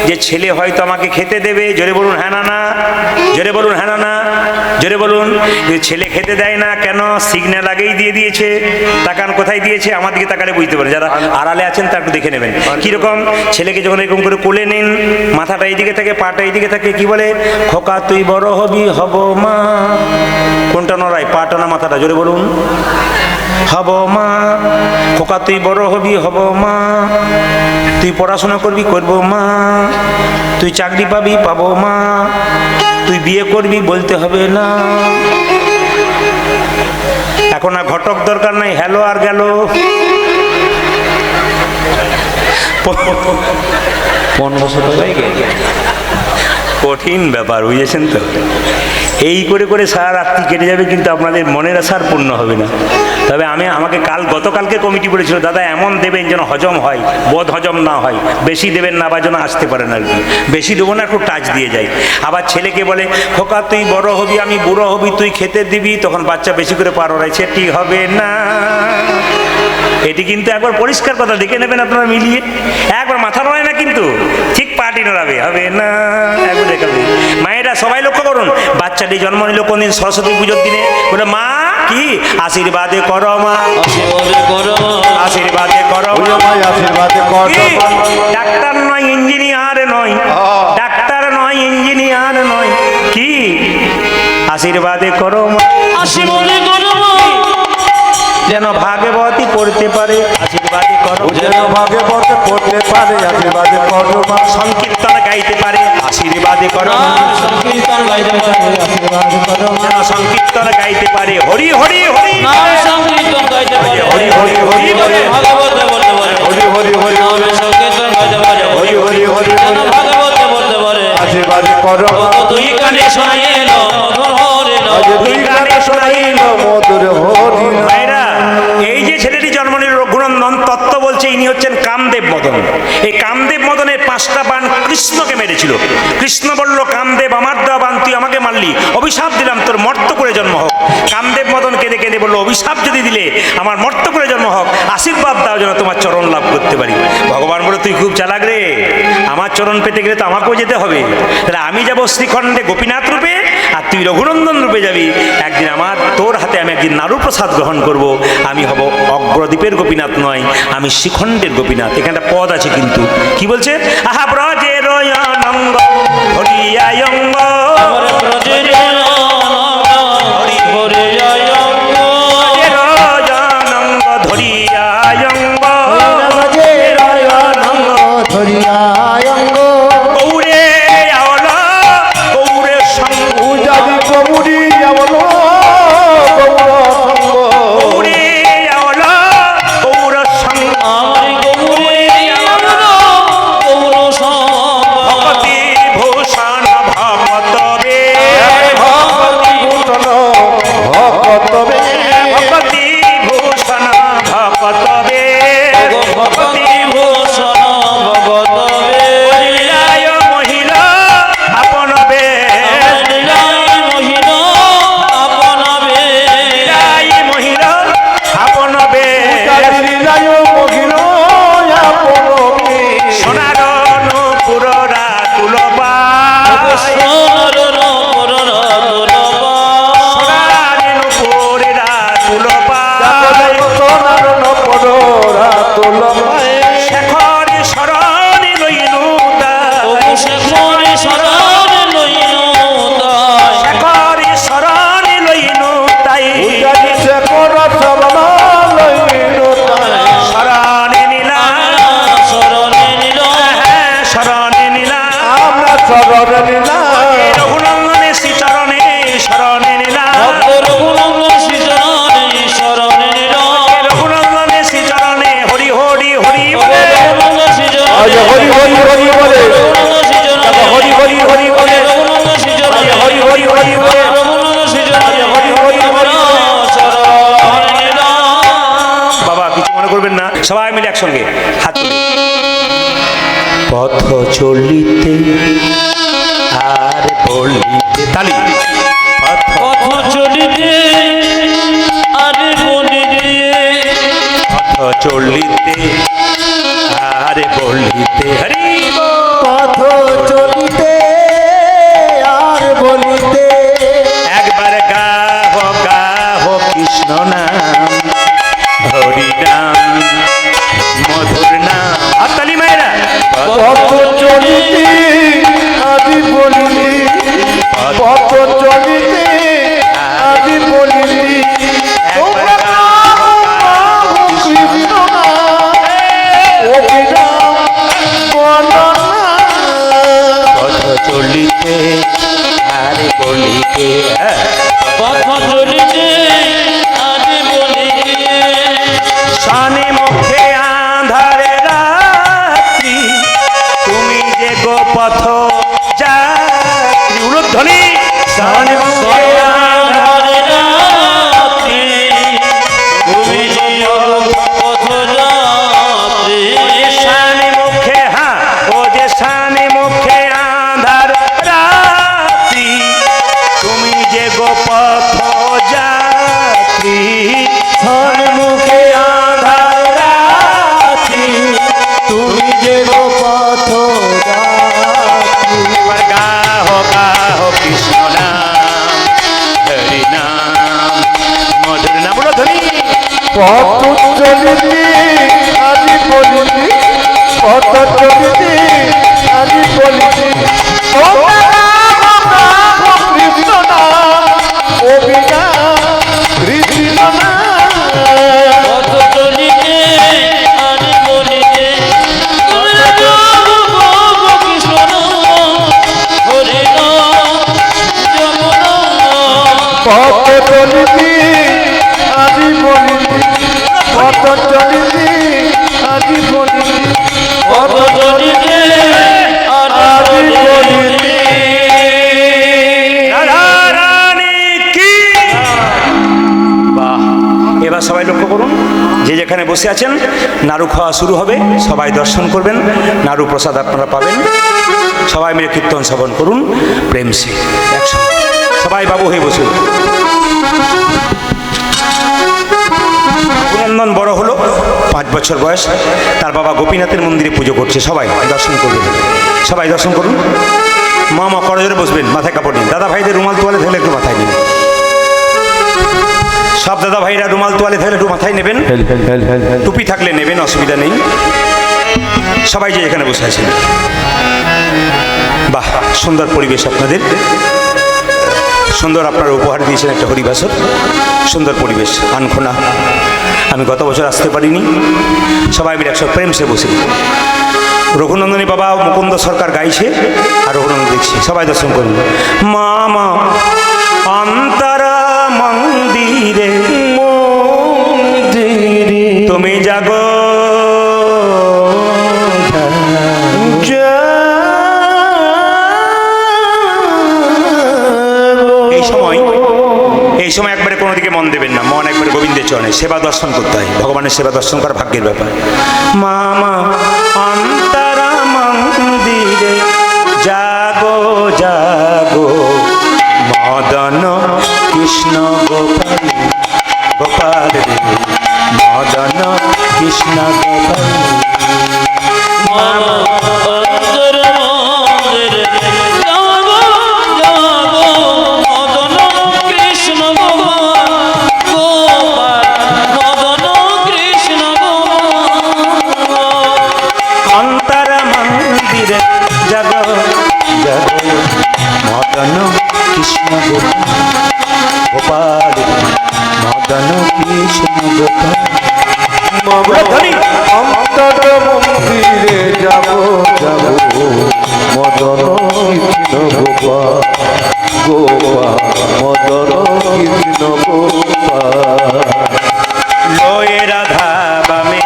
Speaker 1: যে ছেলে হয়তো আমাকে খেতে দেবে। জোরে বলুন হ্যাঁ না না, জোরে বলুন হ্যাঁ না না, জোরে বলুন। ছেলে খেতে দেয় না কেন? সিগন্যাল আগেই দিয়ে দিয়েছে। তাকান কোথায় দিয়েছে, আমার দিকে তাকালে বুঝতে পারেন, যারা আড়ালে আছেন তা একটু দেখে নেবেন। কিরকম? ছেলেকে যখন এরকম করে কোলে নিন, মাথাটা এইদিকে থাকে, পাটা এইদিকে থাকে, কি বলে? খোকা তুই বড় হবি হব মা। কোনটা নড়াই, পাটা না মাথাটা? জোরে বলুন। হব মা, খোকা তুই বড় হবি হব মা, তুই পড়াশোনা করবি করব মা, তুই চাকরি পাবি পাবো মা, তুই বিয়ে করবি বলতে হবে না। এখন আর ঘটক দরকার নাই, হ্যালো আর গেল।
Speaker 2: 1500 টাকায় গেছে।
Speaker 1: কঠিন ব্যাপার, বুঝেছেন তো? এই করে করে সারা রাত্রি কেটে যাবে, কিন্তু আপনাদের মনের আশা আর পূর্ণ হবে না। তবে আমাকে গতকালকে কমিটি বলেছিল, দাদা এমন দেবেন যেন হজম হয়, বোধ হজম না হয়, বেশি দেবেন না বা যেন আসতে পারেন আর কি। বেশি দেবো না, একটু টাচ দিয়ে যায়। আবার ছেলেকে বলে খোকা তুই বড় হবি আমি বুড়ো হবি, তুই খেতে দিবি, তখন বাচ্চা বেশি করে পার ওরাই, সেটি হবে না। এটি কিন্তু একবার পরিষ্কার কথা দেখে নেবেন আপনারা মিলিয়ে, একবার মাথা নড়ায় না কিন্তু, ঠিক পাটি নড়াবে, হবে না, একবার দেখাবে। মায়েরা সবাই লক্ষ্য করুন, বাচ্চাটি জন্ম নিল কোনদিন সরস্বতী পুজোর দিনে, বলে মা কি আশীর্বাদে করো মা,
Speaker 2: আশীর্বাদে করো
Speaker 1: আশীর্বাদে করো
Speaker 3: ওরে
Speaker 1: মা।
Speaker 3: ভাই আশীর্বাদে কর
Speaker 1: কি? ডাক্তার নয়, ইঞ্জিনিয়ার নয়, ডাক্তার নয়, ইঞ্জিনিয়ার নয়, কি আশীর্বাদে করো মা।
Speaker 2: আশীর্বাদে করো
Speaker 1: যেন ভাগবতী পড়তে পারে, আশীর্বাদে করো।
Speaker 3: যেন ভাগে পথে পড়তে পারে আশীর্বাদে কর মা।
Speaker 1: সংকীর্তন গাইতে পারে, আশীর্বাদে করো।
Speaker 2: সংকীর্তন গাইতে পারে
Speaker 3: আশীর্বাদে কর মা।
Speaker 1: যেন সংকীর্তন গাইতে পারে, হরি হরি হরি,
Speaker 2: নাম সংকীর্তন গাইতে পারে
Speaker 1: হরি হরি হরি বলে।
Speaker 2: ভাগবতে বলতে পারে
Speaker 3: হরি হরি হরি
Speaker 2: নাম সংকীর্তন গাইতে পারে
Speaker 3: হরি হরি হরি
Speaker 2: যেন ভাগবতে বলতে পারে
Speaker 3: আশীর্বাদে কর মা।
Speaker 2: দুই কানে শোনাই এলো মধুর হরে এলো
Speaker 3: আজ দুই গানে শোনাইল মধুর হরি নাম।
Speaker 1: ভাইরা, এই যে ছেলেটি জন্ম নিল রঘুনন্দন, তত্ত্ব বলছে ইনি হচ্ছেন কামদেব মদন। এই কামদেব মদনের 5টা বাণ কৃষ্ণকে মেরেছিল। কৃষ্ণ বলল, কামদেব আমার দেওয়া বাণ তুই আমাকে মারলি, অভিশাপ দিলাম তোর মর্ত করে জন্ম হোক। কামদেব মদন কেঁদে কেঁদে বলল, অভিশাপ যদি দিলে আমার মর্ত করে জন্ম হোক, আশীর্বাদ দাও যেন তোমার চরণ লাভ করতে পারি। ভগবান বলে, তুই খুব চালাক রে, আমার চরণ পেতে গেলে তো আমাকেও যেতে হবে, তাহলে আমি যাবো শ্রীখণ্ডে গোপীনাথ রূপে, আর তুই রঘুনন্দন রূপে যাবি। একদিন আমার তোর হাতে আমি একদিন নাড়ু প্রসাদ গ্রহণ করব, আমি হব অগ্রদ্বীপের গোপীনাথ নয়, আমি শ্রীখণ্ডের গোপীনাথ। এখানে একটা পদ আছে কিন্তু, কি বলছে? আহা ব্রজের অনঙ্গ হরিয়ায়ঙ্গ,
Speaker 2: আমার ব্রজের হরি হরে জয়
Speaker 1: ব্রজের অনঙ্গ ধরিয়ায়ঙ্গ, গৌরে আওল গৌরে সঙ্গ,
Speaker 3: পূজারি গৌরী যেমন
Speaker 1: গৌরে আওল গৌর সঙ্গ,
Speaker 2: আমার গৌরে গৌর
Speaker 1: ভগতি ভূষণ ভগতবে, ভগতি ভূষণ ভগতবে, ভগতি
Speaker 2: ভূষণ ভগতবে
Speaker 1: লীলায় মহিলা আপনবে,
Speaker 2: মহিলা আপনবে
Speaker 1: লীলায় মহিলা আপনবে, সোনার নূপুররা তুলবা,
Speaker 2: সোনার নূপুর তুলবা
Speaker 1: সোনার নূপুরেরা তুলবা, শেখর শরণ লইনু তাই,
Speaker 2: শেখর শরণ লইনু তাই
Speaker 1: শেখর শরণ লইনু তাই, শরণে নিলা,
Speaker 2: শরণে নিল
Speaker 1: শরণে নিলা, রঘুনন্দনে শ্রীচরণে শরণে নিলা,
Speaker 2: রঘুনন্দন শ্রীচরণে শরণে নিল
Speaker 1: রঘুনন্দনে শ্রীচরণে হরি হরি হরি বলে,
Speaker 2: রঘুনন্দন শ্রীচরণে
Speaker 3: হরি হরি হরি বলে
Speaker 2: রঘুনন্দন শ্রীচরণে
Speaker 3: হরি হরি হরি বলে
Speaker 2: রঘুনন্দন শ্রীচরণে
Speaker 3: হরি হরি হরি বলে
Speaker 2: রঘুনন্দন শ্রীচরণে
Speaker 3: হরি হরি হরি
Speaker 2: শরণে নিল
Speaker 1: বাবা কিছু মনে করবেন না, সবাই মিলে একসঙ্গে হাত তুলে। পথ চলিতে আর বলিতে, তালি, পথ
Speaker 2: পথ চলিতে আরে বলিতে
Speaker 1: পথ চলিতে আর বলিতে, হরি বল।
Speaker 3: পথ চলিতে আর বলিতে
Speaker 1: একবার গাহ কৃষ্ণ নাম, হরি নাম মধুর নাম, আর তালি মায়েরা,
Speaker 3: পথ চলিতে আদি বলিতে পথ চলিতে আদি বলিতে
Speaker 1: একবার গাহ
Speaker 3: কৃষ্ণ
Speaker 1: পথ চলিতে আর বলিতে,
Speaker 2: পথ চলিতে আরে বলিতে
Speaker 3: পথ চলিতে আজি বলিতে পথ চলিতে আজি বলিতে কৃষ্ণ না অবিনা কৃষ্ণ না
Speaker 2: পথ চলিতে আজ বলিতে কৃষ্ণ হরে যমুনা
Speaker 3: পথ চলিতে আজি বলিতে পথ চলিতে আজি বলিতে পথ
Speaker 2: চলিতে
Speaker 3: আজি বলিতে
Speaker 1: রাধারানী কি বাহ! এবার সবাই লক্ষ্য করুন, যে যেখানে বসে আছেন নাড়ু খাওয়া শুরু হবে, সবাই দর্শন করবেন, নাড়ু প্রসাদ আপনারা পাবেন। সবাই মিলে কীর্তন শ্রবণ করুন প্রেম সে একসঙ্গে। সবাই বাবু হয়ে বসুন। অভিনন্দন বড় হলো, 5 বছর বয়স, তার বাবা গোপীনাথের মন্দিরে পুজো করছে। সবাই দর্শন করবেন, সবাই দর্শন করুন। মা করজোরে বসবেন, মাথায় কাপড় নিন। দাদা ভাইদের রুমাল তোয়ালে থাকলে একটু মাথায় নিন। সব দাদা ভাইরা রুমাল তোয়ালে থাকলে একটু মাথায় নেবেন, টুপি থাকলে নেবেন, অসুবিধা নেই। সবাই যে এখানে বসে আছেন, বাহ সুন্দর পরিবেশ আপনাদের, সুন্দর আপনারা উপহার দিয়েছেন একটা হরিবাসর, সুন্দর পরিবেশ আনখোনা। আমি গত বছর আসতে পারিনি, সবাই মিলে একশো প্রেম সে বসে রঘুনন্দনী বাবা মুকুন্দ সরকার গাইছে আর রঘুনন্দন দেখছি। সবাই দর্শন করুন। মামা অন্তরা মন্দিরে তুমি জাগো এই সময় একবারে কোনো দিকে মন দেবেন না, মন একবারে গোবিন্দের চরণে। সেবা দর্শন করতে হয়, ভগবানের সেবা দর্শন করা ভাগ্যের ব্যাপার। মামা অন্তরা মন্দিরে জাগো জাগো মদন কৃষ্ণ গোপাল গোপাল রে মদন কৃষ্ণ গোপাল। মামা মদন কৃষ্ণ গোপাল মদন কৃষ্ণ গোপাল।
Speaker 3: অন্তর মন্দিরে যাব যাব মদন কৃষ্ণ গোপাল গোপাল মদন কৃষ্ণ গোপাল।
Speaker 1: লয়ে রাধা বামে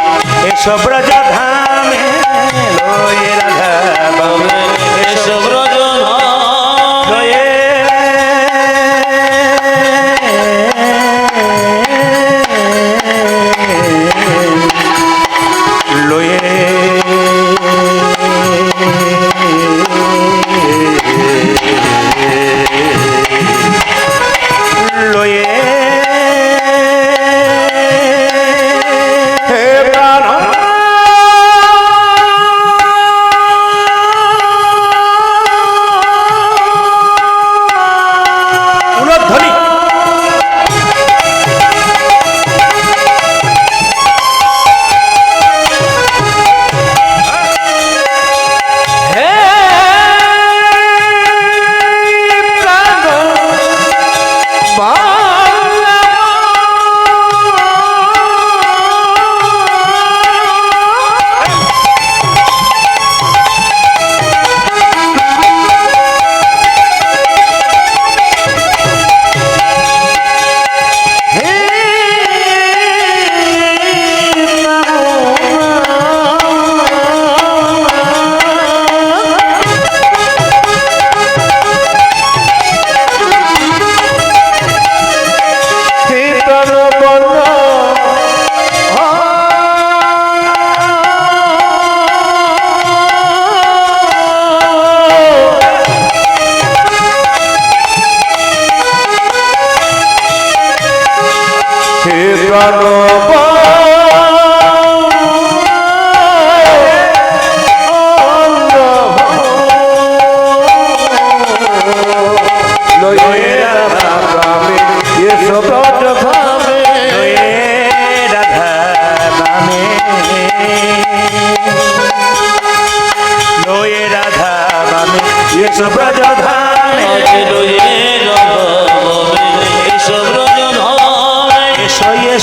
Speaker 1: এসব রাজা ধামে, লয়ে রাধা বামে এসব রাজা লয়ে লয়ে লয়ে
Speaker 3: হে প্রাণ
Speaker 1: উলধ্বনি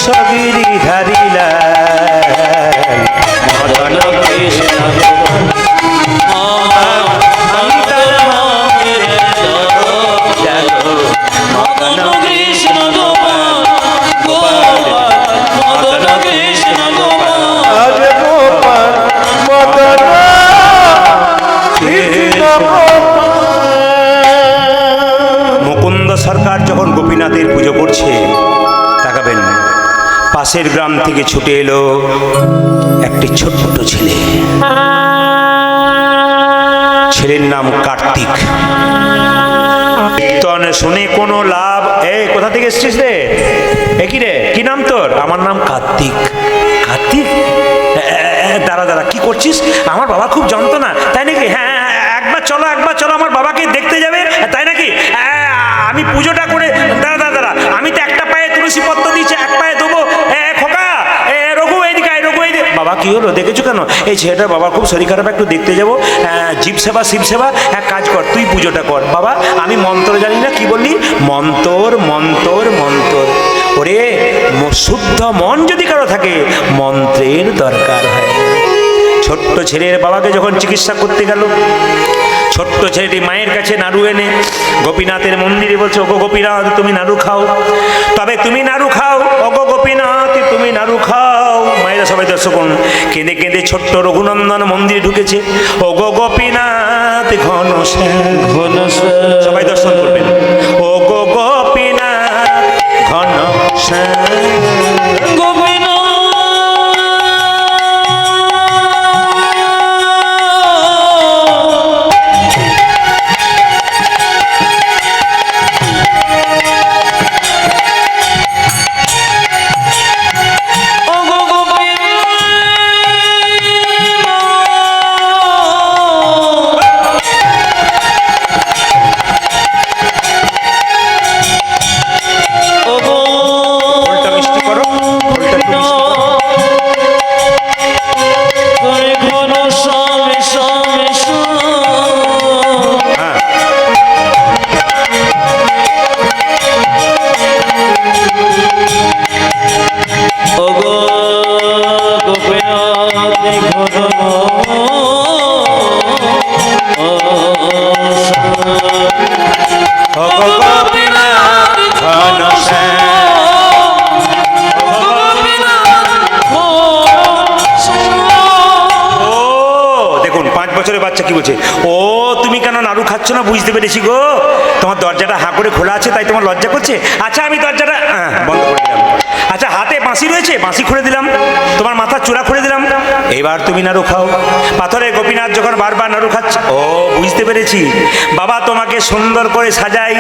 Speaker 1: সগিরি ধারিলা
Speaker 2: মদন কৃষ্ণ গোপাল
Speaker 1: আমি তার
Speaker 2: মদন কৃষ্ণ গোপাল গোপাল মদন কৃষ্ণ গোপাল
Speaker 3: আরে গোপাল মদন কৃষ্ণ গোপাল।
Speaker 1: মুকুন্দ সরকার যখন গোপীনাথের পুজো করছে, তাকাবেন পাশের গ্রাম থেকে ছুটে এলো একটি ছোট্ট ছেলে। ছেলের নাম কার্তিক। কীর্তন শুনে কোনো লাভ? কোথা থেকে এসছিস রে? কি রে, কি নাম তোর? আমার নাম কার্তিক। কার্তিক? দাঁড়া দাঁড়া, কি করছিস? আমার বাবা খুব যন্ত্রণা, তাই নাকি? হ্যাঁ, একবার চলো আমার বাবাকে দেখতে যাবে, তাই নাকি? আমি পুজোটা করে দাঁড়া দাঁড়া দাঁড়া, আমি তো একটা পায়ে তুলসী পত্র দিয়েছি, এক পায়ে দেবো। খোকা, রঘু এইদিকে আয়, রঘু এইদিকে। বাবা কি হলো, দেখেছো কেন? এই ছেলেটার বাবার খুব শরীর খারাপ, একটু দেখতে যাবো। জীব সেবা শিব সেবা। এক কাজ কর, তুই পুজোটা কর। বাবা আমি মন্ত্র জানি না। কি বললি? মন্তর মন্তর মন্তর। ওরে, শুদ্ধ মন যদি কারো থাকে, মন্ত্রের দরকার হয়। ছোট্ট ছেলের বাবাকে যখন চিকিৎসা করতে গেল, ছোট্ট ছেলেটি মায়ের কাছে নাড়ু এনে গোপীনাথের মন্দিরে বলছে, ওগো গোপীনাথ তুমি নাড়ু খাও, তবে তুমি নাড়ু খাও, ওগো গোপীনাথ তুমি নাড়ু খাও। মায়েরা সবাই দর্শক কেঁদে কেঁদে ছোট্ট রঘুনন্দন মন্দিরে ঢুকেছে। ওগো গোপীনাথ ঘনশ্যাম, সবাই দর্শন করবেন। ওগো গোপীনাথ ঘনশ্যাম। বাচ্চা কি বলছে? ও তুমি কেন নাড়ু খাচ্ছ না বুঝতে পেরেছি গো, তোমার দরজাটা হাঁ করে খোলা আছে তাই তোমার লজ্জা করছে। আচ্ছা আমি দরজাটা বন্ধ করে দিলাম। আচ্ছা হাতে বাঁশি রয়েছে, বাঁশি খুলে দিলাম, তোমার মাথার চূড়া খুলে দিলাম, এবার তুমি নাড়ু খাও। পাথরে গোপীনাথ যখন বারবার নাড়ু খাচ্ছে, ও বুঝতে পেরেছি, বাবা তোমাকে সুন্দর করে সাজাই,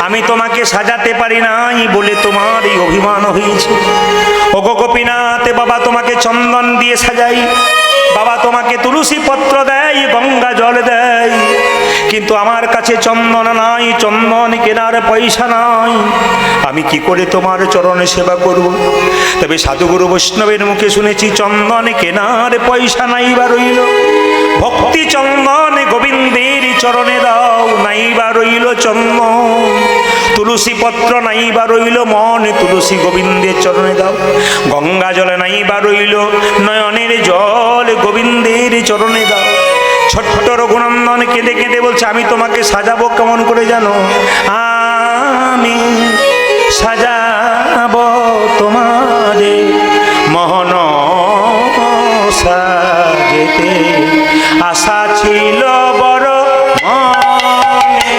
Speaker 1: আমি তোমাকে সাজাতে পারি নাই বলে তোমার এই অভিমান হয়েছে। ওগো গোপীনাথ, বাবা তোমাকে চন্দন দিয়ে সাজাই, বাবা তোমাকে তুলসী পত্র দেয়, গঙ্গা জল দেয়, কিন্তু আমার কাছে চন্দন নাই, চন্দন কেনার পয়সা নাই, আমি কি করে তোমার চরণে সেবা করব? তবে সাধুগুরু বৈষ্ণবের মুখে শুনেছি চন্দন কেনার পয়সা নাই বা রইল, ভক্তি চন্দন গোবিন্দের চরণে দাও, নাই বা রইল চন্দন, তুলসী পত্র নাই বা রইল মন, তুলসী গোবিন্দের চরণে দাও, গঙ্গা জলে নাই বা রইল নয়নের জল, গোবিন্দের চরণে দাও। ছোট্ট রঘুনন্দন কেঁদে কেঁদে বলছে, আমি তোমাকে সাজাবো কেমন করে জানো? আমি সাজাবো তোমারে মোহন সাজেতে, আশা ছিল বড় মনে,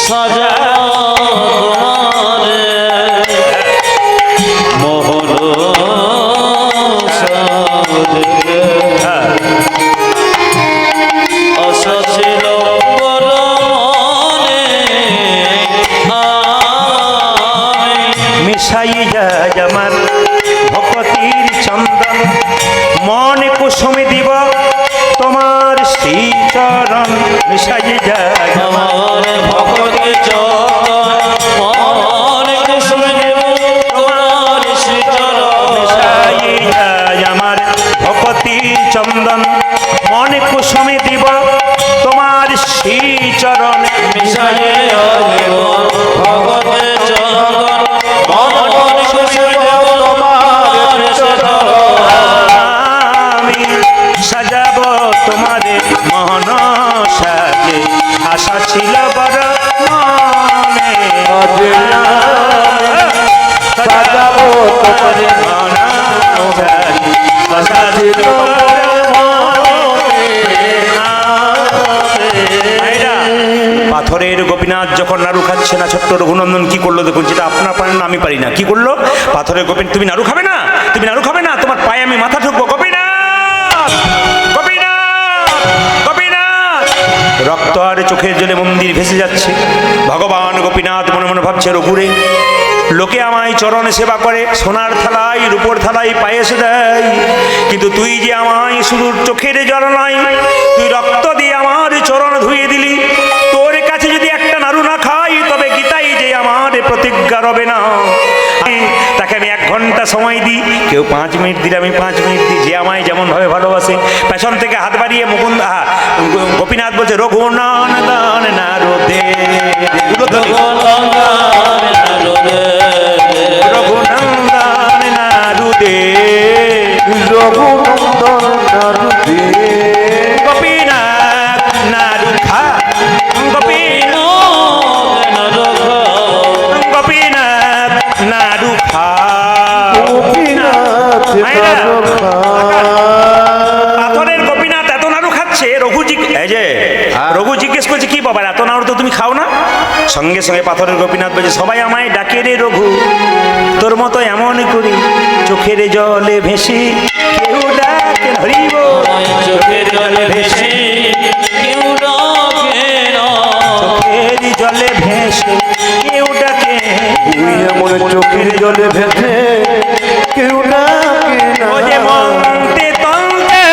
Speaker 2: সাজা মোহন আশা ছিল বড় মনে,
Speaker 1: মিশাই যায় আমার ভক্তির পাথরের গোপীনাথ যখন নাড়ু খাচ্ছে না, ছোট্ট রঘুনন্দন কি করলো দেখুন, যেটা আপনার পারেন না আমি পারি না। কি করলো? পাথরের গোপীনাথ, তুমি নাড়ু খাবে না, তুমি নাড়ু খাবে না, তোমার পায়ে আমি মাথা ঠুকবো। গোপীনাথ, গোপীনাথ, গোপীনাথ। রক্ত আর চোখের জলে মন্দির ভেসে যাচ্ছে। ভগবান গোপীনাথ মনে মনে ভাবছে, রঘুরে লোকে আমায় চরণে সেবা করে, সোনার থালায় রূপোর থালায় পায়েসে দেয়, কিন্তু তুই যে আমায় শুধু চোখের জল নয়, তুই রক্ত দিয়ে আমার চরণ ধুয়ে দিলি। তোর কাছে যদি একটা নাড়ু না খাই, তবে গীতাই যে আমার প্রতিজ্ঞা রবে না। তাকে আমি 1 ঘন্টা সময় দিই, কেউ 5 মিনিট দিলে আমি 5 মিনিট দিই, যে আমায় যেমন ভাবে ভালোবাসে। পেছন থেকে হাত বাড়িয়ে মুকুন্দ গোপীনাথ বলছে, রঘুনন্দন নাড়ু দে, রঘুনন্দন নাড়ু দে,
Speaker 3: রঘুনন্দন নাড়ু দে।
Speaker 1: গোপীনাথ নাড়ু খা, গোপীনাথ নাড়ু খা।
Speaker 3: গোপীনাথ নাড়ু খা।
Speaker 1: পাথরের গোপীনাথ এত নাড়ু খাচ্ছে, রঘু জিজ্ঞেস করছে, কি বাবা এত নাড়ু তো তুমি খাও না? সঙ্গে সঙ্গে পাথরের গোপীনাথ বলছে, সবাই আমায় ডাকে রে রঘু, তোর মতো এমন করি চোখের জলে ভেসে কেউ ডাকে, হরিব
Speaker 2: চোখের জলে ভেসে কেউ ডাকে না,
Speaker 1: চোখের জলে ভেসে কেউ ডাকে।
Speaker 3: তুই এমন চোখের জলে ভেসে কেউ ডাকে না।
Speaker 1: ও যে মন্তে তন্তে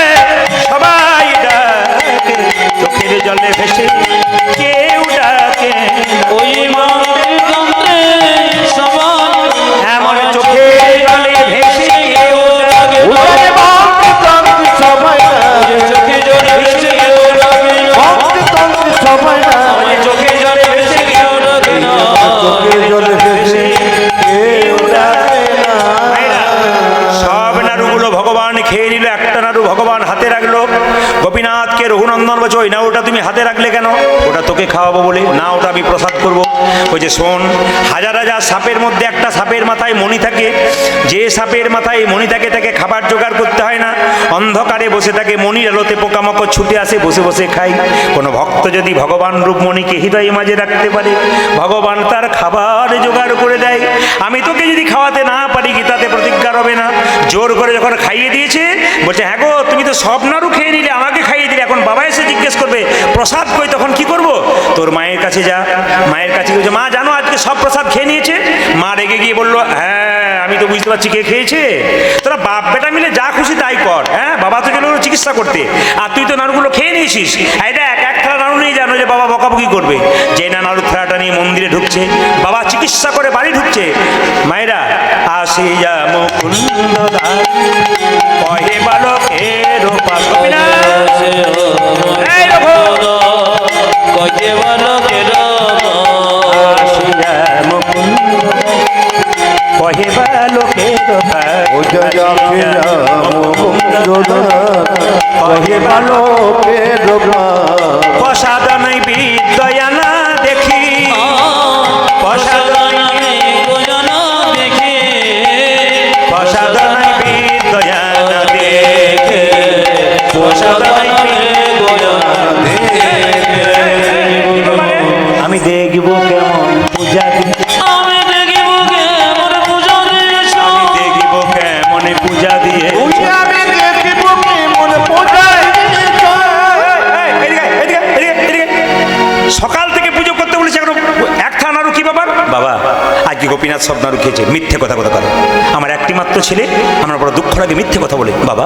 Speaker 1: সবাই ডাকে, চোখের জলে ভেসে কেউ ডাকে।
Speaker 2: ওই মায়ের কান্দে সবাই
Speaker 1: এমন চোখের জলে ভেসে কেউ ডাকে।
Speaker 3: ওরে বাপ তন্ত্র সবাই না,
Speaker 2: চোখে জলে ভেসে কেউ ডাকে না,
Speaker 3: তন্ত্র সবাই না,
Speaker 2: চোখে জলে ভেসে কেউ ডাকে না,
Speaker 3: চোখের জলে ভেসে কেউ ডাকে না।
Speaker 1: সব নাড়ুগুলো ভগবান খেয়ে নিল, একটা নাড়ু ভগবান হাতে রাখলো। গোপীনাথকে রঘুনন্দন বলছে, ওই নাড়ুটা তুমি হাতে রাখলে কেন? ওটা তোকে খাওয়াবো বলে না, ওটা আমি প্রসাদ করবো। বলছে, শোন, হাজার হাজার সাপের মধ্যে একটা সাপের মাথায় মণি থাকে, যে সাপের মাথায় মণি থাকে তাকে খাবার জোগাড় করতে হয় না, অন্ধকারে বসে থাকে, মণির আলোতে পোকামাকড় ছুটে আসে, বসে বসে খাই। কোনো ভক্ত যদি ভগবান রূপ মণিকে হৃদয় মাঝে রাখতে পারে, ভগবান তার খাবার জোগাড় করে দেয়। আমি তোকে যদি খাওয়াতে না পারি, গীতাতে প্রতিজ্ঞা রবে না। জোর করে যখন খাইয়ে দিয়েছে, বলছে, হ্যাঁ গো, তুমি তো সব নাড়ু খেয়ে নিলে, আমাকে খাইয়ে দিলে, এখন বাবা এসে জিজ্ঞেস করবে প্রসাদ কই, তখন কি করব? তোর মায়ের কাছে যা, মায়ের কাছে বলছে, মা জানো আজকে সব প্রসাদ খেয়ে নিয়েছে? মা রেগে গিয়ে বললো, হ্যাঁ আমি তো বুঝতে পারছি কে খেয়েছে। তোরা বাপ বেটা মিলে যা খুশি তাই কর। হ্যাঁ, বাবা তো গেল চিকিৎসা করতে, আর তুই তো নাড়ুগুলো খেয়ে নিয়েছিস। এই দেখ, 1 থালা নাড়ু নিয়ে জানো যে বাবা বকাবকি করবে। যে না নাড়ুর থালাটা নিয়ে মন্দিরে ঢুকছে, বাবা চিকিৎসা করে বাড়ি ঢুকছে। মায়েরা আসে যা মুকুন্দ দাস, কহে বালকের পাশ। এই রঘু,
Speaker 2: কয়ে বালকের
Speaker 1: আসে যা মুকুন্দ দাস, কহে বালকের পাশ।
Speaker 3: ও জয়া ফিরা মুকুন্দ কহে বালকের পাশ।
Speaker 1: প্রসাদ নাই বিদ্যা না দেখি, প্রসাদ নাই, প্রসাদ নাই বিদ্যা না দেখে, প্রসাদ নাই আমি দেখব কেমন পূজা দিতে,
Speaker 2: আমি দেখিব কেমন পূজা দিয়েছ,
Speaker 1: আমি দেখব কেমন পূজা দিয়ে।
Speaker 3: আমি দেখিব কেমন পূজায়
Speaker 1: সকাল থেকে পুজো করতে বলেছে, এখন 1 থালা নাড়ু কি বাবা? বাবা আজকে গোপীনাথ সব নাড়ু খেয়েছে, মিথ্যে কথা কথা করে। আমার একটি মাত্র ছেলে, আমার বড় দুঃখ লাগে মিথ্যে কথা বলে। বাবা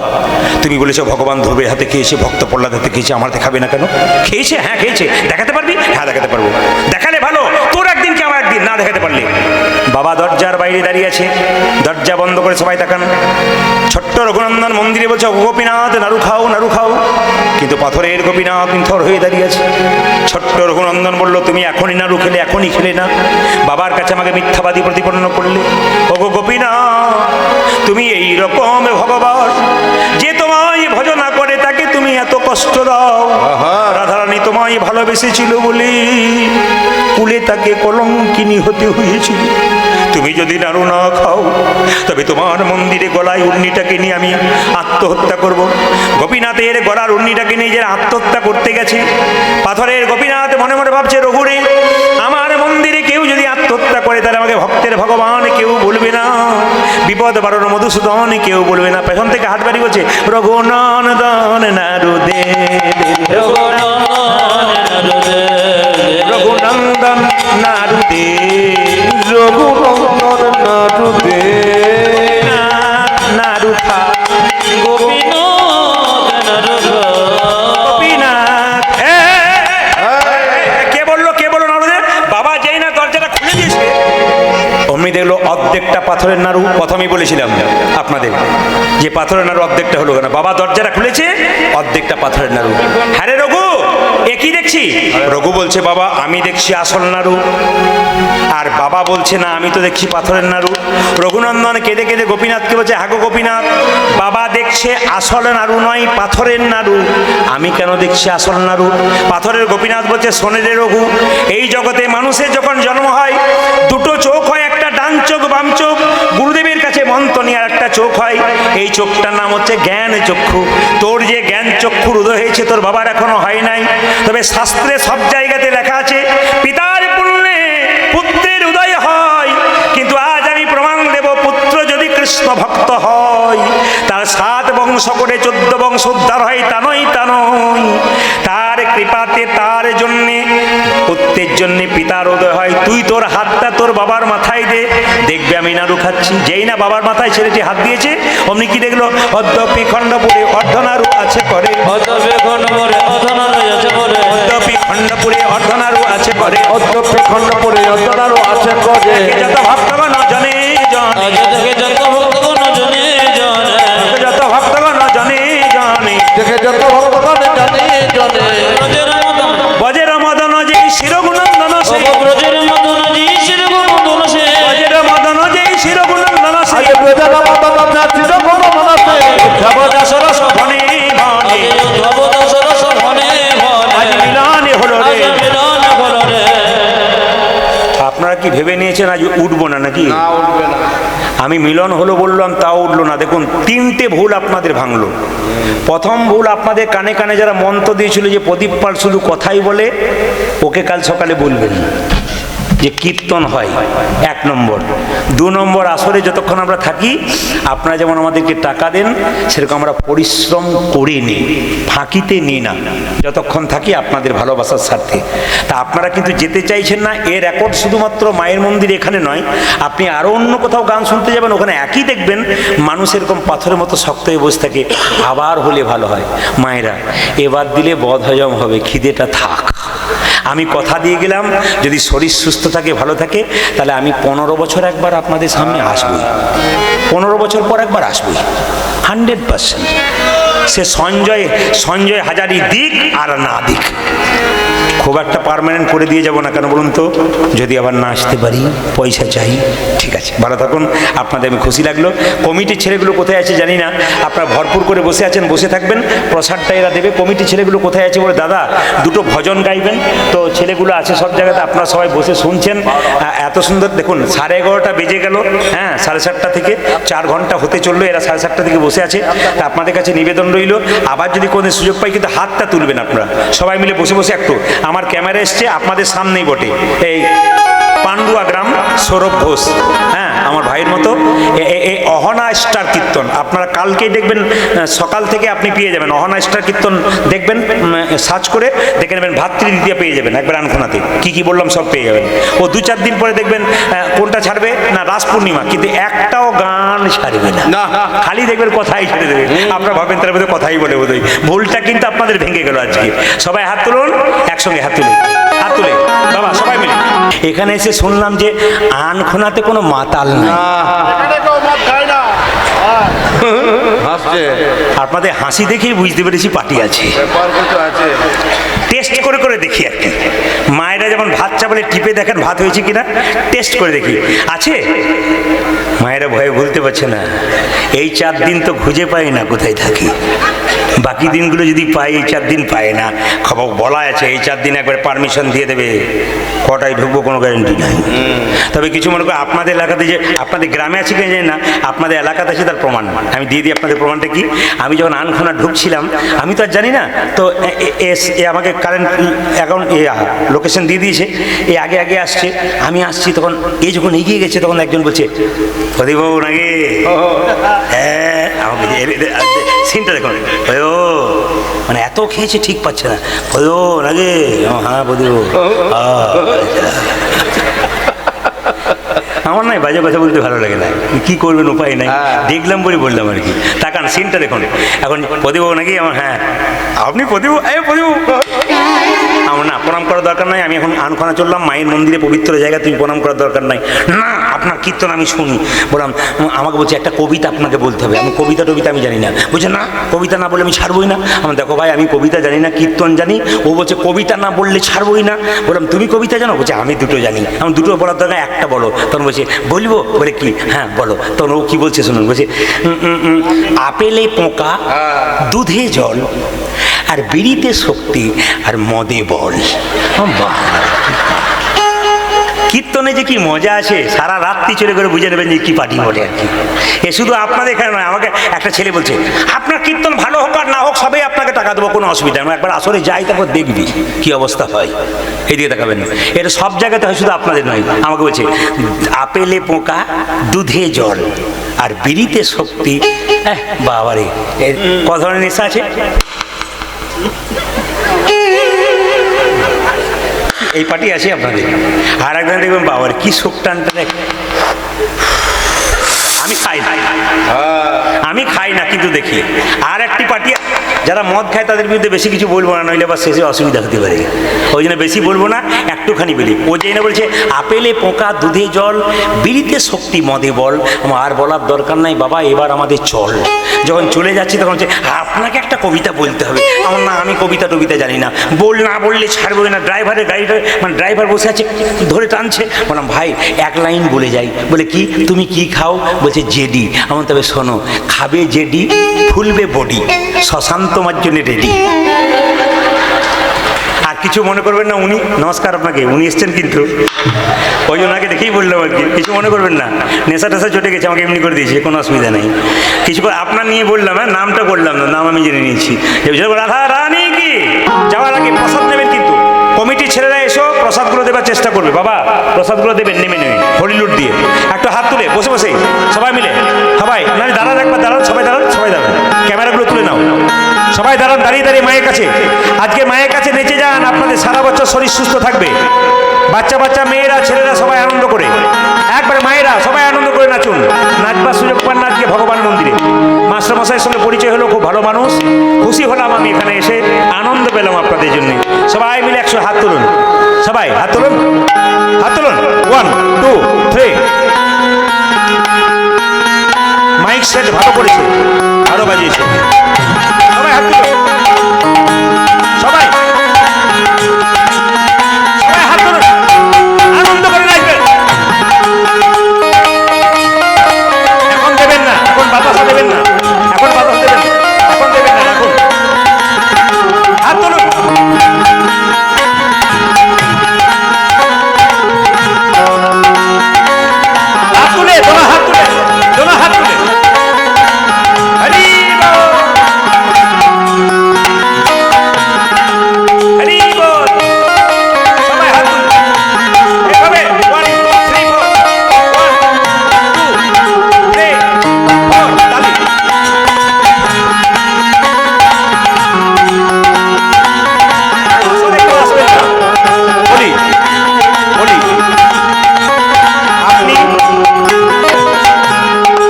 Speaker 1: তুমি বলেছো ভগবান ধ্রুবের হাতে খেয়েছে, ভক্ত প্রহ্লাদ হাতে খেয়েছে, আমার হাতে খাবে না কেন? খেয়েছে, হ্যাঁ খেয়েছে। দেখাতে পারবি? হ্যাঁ দেখাতে পারবো। দেখালে ভালো, তোর একদিন কি আমার একদিন, না দেখাতে পারলে। বাবা দরজার বাইরে দাঁড়িয়ে আছে, দরজা বন্ধ করে সবাই তাকান। ছোট্ট রঘুনন্দন মন্দিরে বলছে, গোপীনাথ নাড়ু খাও, নাড়ু খাও, কিন্তু পাথরের গোপীনাথ থর হয়ে দাঁড়িয়ে আছে। ছোট্ট রঘুনন্দন বলল, তুমি এখনই নাড়ু খেলে, এখনই খেলে না, বাবার কাছে আমাকে মিথ্যাবাদী প্রতিপন্ন করলে। ওগো গোপীনাথ, তুমি এই রকম ভগবান, যে তোমায় ভজনা করে তাকে তুমি এত কষ্ট দাও। রাধারানী তোমায় ভালোবেসেছিল বলে কুলে তাকে কলঙ্কিনী হতে হয়েছিল। তুমি যদি নাড়ু না খাও তবে তোমার মন্দিরে গলায় উর্নিটাকে নিয়ে আমি আত্মহত্যা করব। গোপীনাথের গলার উর্নিটাকে নিয়ে যে আত্মহত্যা করতে গেছে, পাথরের গোপীনাথ মনে মনে ভাবছে, রঘুরে আমার মন্দিরে কেউ যদি আত্মহত্যা করে তাহলে আমাকে ভক্তের ভগবান কেউ বলবে না, বিপদ বারণ মধুসূদন কেউ বলবে না। পেছন থেকে হাত বাড়ি বলছে, রঘুনন্দন নারুদে, রঘুনন্দন নারুদে,
Speaker 3: রঘুনন্দন নারুদে,
Speaker 1: নারুখা
Speaker 2: গোপীনাথ
Speaker 1: গোপীনাথ। কে বললো নারুদে? বাবা যেই না দরজাটা খুলে দিয়েছে অমনি দেখলো অর্ধেকটা পাথরের নাড়ু। প্রথমেই বলেছিলাম আপনাদের যে পাথরের নাড়ু অর্ধেকটা হলো কেন, বাবা দরজাটা খুলেছে অর্ধেকটা পাথরের নাড়ু। হ্যাঁ রে রঘু, এ কি দেখছি? রঘু বলছে, বাবা আমি দেখছি আসল নাড়ু। আর বাবা বলছে, না আমি তো দেখছি পাথরের নাড়ু। রঘুনন্দন কেঁদে কেঁদে গোপীনাথকে বলছে, হাগো গোপীনাথ, বাবা দেখছে আসল নাড়ু নয় পাথরের নাড়ু, আমি কেন দেখছি আসল নাড়ু? পাথরের গোপীনাথ বলছে, শোনে রে রঘু, এই জগতে মানুষের যখন জন্ম হয় দুটো চোখ হয়, একটা ডান চোখ বাম চোখ। গুরুদেবের কাছে মন্ত্র নিয়ে আর একটা চোখ হয়, এই চোখটার নাম হচ্ছে জ্ঞান চক্ষু। তোর যে জ্ঞান চক্ষুর উদয় হয়েছে তোর বাবার এখনো হয় নাই। তবে শাস্ত্রে সব জায়গাতে লেখা আছে পিতার পুণ্যে পুত্রের উদয় হয়, কিন্তু আজ আমি প্রমাণ দেব, পুত্র যদি কৃষ্ণ ভক্ত হয় তার 7 বংশ করে 14 বংশ উদ্ধার হয়, তা নয় তা নয়, তার কৃপাতে তার জন্যে পুত্রের জন্যে পিতার উদয় হয়। তুই তোর হাতটা তোর বাবার মাথায় দে, দেখবে আমি নাড়ু খাচ্ছি। যেই না বাবার মাথায় ছেলেটি হাত দিয়েছে অমনি কি দেখলো, অদ্যপি খণ্ডপুরে অর্ধনাড়ু আছে করে,
Speaker 2: অদ্যপি খণ্ডপুরে
Speaker 1: অর্ধনাড়ু আছে করে,
Speaker 3: অদ্যপি খণ্ডপুরে অর্ধনাড়ু আছে করে,
Speaker 1: যত ভক্তগণ জনে জনে,
Speaker 2: যত ভক্তগণ জনে জনে,
Speaker 1: যত ভক্তগণ জনে জনে,
Speaker 3: দেখে যত ভক্তগণ জানে জানে,
Speaker 2: ব্রজের মদন
Speaker 1: বজের মদন যেই শিরগুণন্দন সে,
Speaker 2: ব্রজের মদন জি শিরগুণন্দন সে,
Speaker 1: বজের মদন যেই শিরগুণন্দন সে,
Speaker 3: আজ বেদনা মদন নাচির কোনো মনসে,
Speaker 1: ভবদাস রস বনে বনে,
Speaker 2: ভবদাস রস ঘনে ঘনে,
Speaker 1: আজ মিলনে হলো রে।
Speaker 2: আজ মিলন হলো রে।
Speaker 1: আপনারা কি ভেবে নিয়েছেন আজ উঠবো না নাকি?
Speaker 3: না উঠবে না।
Speaker 1: আমি মিলন হলো বললাম তাও উঠলো না। দেখুন 3টে ভুল আপনাদের ভাঙলো। প্রথম ভুল, আপনাদের কানে কানে যারা মন্ত্র দিয়েছিল যে প্রদীপ পাল শুধু কথাই বলে, ওকে কাল সকালে বলবেন যে কীর্তন হয়, 1 নম্বর। 2 নম্বর, আসরে যতক্ষণ আমরা থাকি আপনারা যেমন আমাদেরকে টাকা দেন সেরকম আমরা পরিশ্রম করে নিই, ফাঁকিতে নিই না। যতক্ষণ থাকি আপনাদের ভালোবাসার স্বার্থে। তা আপনারা কিন্তু যেতে চাইছেন না। এর রেকর্ড শুধুমাত্র মায়ের মন্দির এখানে নয়, আপনি আরও অন্য কোথাও গান শুনতে যাবেন, ওখানে একই দেখবেন মানুষ এরকম পাথরের মতো শক্ত হয়ে বসে থাকে। আবার হলে ভালো হয়। মায়েরা এবার দিলে বদ হজম হবে, খিদেটা থাক। আমি কথা দিয়ে গেলাম যদি শরীর সুস্থ থাকে ভালো থাকে তাহলে আমি 15 বছর একবার আপনাদের সামনে আসবই, 15 বছর পর একবার আসবই 100%। সে সঞ্জয় হাজারি দিক আর না দিক, খুব একটা পার্মানেন্ট করে দিয়ে যাব না। কেন বলুন তো, যদি আবার না আসতে পারি পয়সা চাই। ঠিক আছে, ভালো থাকুন, আপনাদের আমি খুশি লাগলো। কমিটির ছেলেগুলো কোথায় আছে জানি না, আপনারা ভরপুর করে বসে আছেন, বসে থাকবেন, প্রসাদটা এরা দেবে। কমিটির ছেলেগুলো কোথায় আছে বলে, দাদা দুটো ভজন গাইবেন তো। ছেলেগুলো আছে সব জায়গাতে, আপনারা সবাই বসে শুনছেন। এত সুন্দর দেখুন, 11:30 বেজে গেল, হ্যাঁ 7:30 থেকে 4 ঘন্টা হতে চললো, এরা 7:30 থেকে বসে আছে। তা আপনাদের কাছে নিবেদন রইল, আবার যদি কোনো সুযোগ পাই কিন্তু হাতটা তুলবেন আপনারা সবাই মিলে বসে বসে একটু। আমার ক্যামেরা এসছে আপনাদের সামনেই বটে, এই পান্ডুয়া গ্রাম সৌরভ ঘোষ, হ্যাঁ আমার ভাইয়ের মতো। এই অহনা স্টার কীর্তন আপনারা কালকেই দেখবেন, সকাল থেকে আপনি পেয়ে যাবেন অহনা স্টার কীর্তন দেখবেন, সার্চ করে দেখে নেবেন, ভাতৃদ্বিতীয়া পেয়ে যাবেন একবার আনখোনাতে, কি বললাম সব পেয়ে যাবেন। ও 2-4 দিন পরে দেখবেন কোনটা ছাড়বে না, রাস পূর্ণিমা, কিন্তু একটাও গান ছাড়বে না, খালি দেখবেন কথাই ছেড়ে দেবে। আপনারা ভাবেন তার মধ্যে কথাই বলে বোধহয়, ভুলটা কিন্তু আপনাদের ভেঙে গেল আজকে। সবাই হাত তুলুন, একসঙ্গে হাত তুলে বাবা সবাই মিলে। এখানে এসে শুনলাম যে আনখোনাতে কোনো মাতাল নাই। আপনাদের হাসি দেখেই বুঝতে পেরেছি পার্টি আছে। টেস্ট করে করে দেখি আর কি। মায়েরা যেমন ভাত চাপালে টিপে দেখেন ভাত হয়েছে কিনা, টেস্ট করে দেখি আছে। মায়েরা ভয়ে বলতে পারছে না, এই 4 দিন তো খুঁজে পাই না কোথায় থাকি, বাকি দিনগুলো যদি পাই, এই 4 দিন পাই না। খবর বলা আছে এই 4 দিন একবার পারমিশন দিয়ে দেবে, কটায় ঢুকবো কোনো গ্যারেন্টি নাই। তবে কিছু মনে করো আপনাদের এলাকাতে, যে আপনাদের গ্রামে আছে কিনা জানি না, আপনাদের এলাকাতে আছে তার প্রমাণ আমি দিয়ে দিই। আপনাদের প্রমাণটা কি, আমি যখন আনখোনা ঢুকছিলাম, আমি তো আর জানি না, তো এ আমাকে কারেন্ট অ্যাকাউন্ট লোকেশন দিয়ে দিয়েছে, এই আগে আগে আসছে, আমি আসছি, তখন এই যখন এগিয়ে গেছে তখন একজন বলছে প্রদীপবাবু নাকি, হ্যাঁ আমাকে সিনটা দেখুন, ও মানে এত খেয়েছে ঠিক পাচ্ছে না, ও নাকি, হ্যাঁ প্রদীপবাবু। আমার নাই বাজে কথা বলতে ভালো লাগে না, কি করবেন উপায় নাই, দেখলাম বলে বললাম আর কি। তাকান সিনটা দেখুন, এখন প্রদীপবাবু নাকি, আমার হ্যাঁ আপনি প্রদীপ, প্রদীপ আমার না প্রণাম করার দরকার নাই, আমি এখন আনখানা চললাম, মায়ের মন্দিরে পবিত্র জায়গা, তুমি প্রণাম করার দরকার নাই। না আপনার কীর্তন আমি শুনি। বললাম, আমাকে বলছে একটা কবিতা আপনাকে বলতে হবে। আমি কবিতা আমি জানি না। বলছে না কবিতা না বলে আমি ছাড়বই না। আমার দেখো ভাই আমি কবিতা জানি না, কীর্তন জানি। ও বলছে কবিতা না বললে ছাড়বই না। বললাম তুমি কবিতা জানো? বলছে আমি দুটো জানি। আমি দুটো বলার দরকার, একটা বলো। তখন বলছে বলবো? বলে কি? হ্যাঁ বলো। তখন ও কি বলছে শুনুন, বলছে আপেলে পোকা, দুধে জল, আর বিড়িতে শক্তি, আর মদে বল। কীর্তনে যে কি মজা আছে, সারা রাত্রি চলে করে বুঝে নেবেন যে কি পার্টি বলে আর কি। এ শুধু আপনাদের এখানে নয়, আমাকে একটা ছেলে বলছে আপনার কীর্তন ভালো হোক আর না হোক সবাই আপনাকে টাকা দেবো, কোনো অসুবিধা নেই, একবার আসরে যাই তারপর দেখবি কি অবস্থা হয়। এদিকে তাকাবেন না, এটা সব জায়গাতে হয়, শুধু আপনাদের নয়। আমাকে বলছে আপেলে পোকা, দুধে জল, আর বিড়িতে শক্তি। বাবারে, ক ধরনের নেশা আছে। এই পার্টি আছে আপনাদের। আর একজন দেখবেন বাবার কি শোক টানটা দেখ। আমি খাই না কিন্তু দেখি। আর একটি পার্টি যারা মদ খায় তাদের বিরুদ্ধে বেশি কিছু বলবো না, নইলে আবার শেষে অসুবিধা হতে পারে, ওই জন্য বেশি বলবো না, একটুখানি বলি। ও যেই না বলছে আপেলে পোকা, দুধে জল, বিড়িতে শক্তি, মদে বল। আর বলার দরকার নাই বাবা, এবার আমাদের চল। যখন চলে যাচ্ছি তখন হচ্ছে আপনাকে একটা কবিতা বলতে হবে। আমার না, আমি কবিতা টবিতা জানি না, না বললে ছাড়বো না। ড্রাইভারের গাড়িটা, মানে ড্রাইভার বসে আছে ধরে টানছে। বললাম ভাই এক লাইন বলে যাই। বলে কি? তুমি কি খাও? বলছে জেডি। আমার তবে শোনো, খাবে জেডি, ফুলবে বডি, শ্মশান তোমার জন্য রেডি। আর কিছু মনে করবেন না, উনি নমস্কার আপনাকে, উনি এসছেন কিন্তু, ওই ওনাকে দেখেই বললাম আর কি, কিছু মনে করবেন না। নেশা টেশা চটে গেছে, আমাকে এমনি করে দিয়েছে, কোনো অসুবিধা নেই। কিছু করে আপনার নিয়ে বললাম, হ্যাঁ নামটা করলাম না, নাম আমি জেনে নিয়েছি। রাধা রানী কি যাওয়ার আগে প্রসাদ নেবেন কিন্তু, কমিটির ছেলেরা এসো প্রসাদগুলো দেবার চেষ্টা করবে। বাবা প্রসাদগুলো দেবেন নেমে নেমে, হরিলুট দিয়ে। একটু হাত তুলে বসে বসে সবাই মিলে, সবাই না দাঁড়ান, একবার দাঁড়ান, সবাই দাঁড়ান, সবাই দাঁড়ান, ক্যামেরাগুলো তুলে নাও, সবাই দাঁড়ান, দাঁড়িয়ে দাঁড়িয়ে মায়ের কাছে। আজকে মায়ের কাছে নেচে যান, আপনাদের সারা বছর শরীর সুস্থ থাকবে। বাচ্চা বাচ্চা মেয়েরা ছেলেরা সবাই আনন্দ করে, একবারে মায়েরা সবাই আনন্দ করে নাচুন। নাচবার সুযোগ পান না আজকে ভগবান মন্দিরে। মাস্টারমশাইয়ের সঙ্গে পরিচয় হলো, খুব ভালো মানুষ, খুশি হলাম আমি এখানে এসে, আনন্দ পেলাম আপনাদের জন্য। সবাই মিলে 100 হাত তুলুন, সবাই হাত তুলুন, হাত তুলুন। 1 2 3। মাইক সেট ভালো করেছে, ভালো বাজিয়েছে, সবাই হাত তুলুন, সবাই সবাই হাত তুলুন, আনন্দ করে নাচবেন। এখন দেবেন না, এখন বাতাসা দেবেন না, এখন বাতাস দেবেন না, এখন দেবেন না, এখন হাত তুলুন। হাত তুলে, তোমার হাত তুলে, তোমার হাত তুলে। হরি বল, হরি বল। সবাই হাত তুলে এভাবে 1 3 4 1 2 3 4 তালি। বলি বলি, আপনি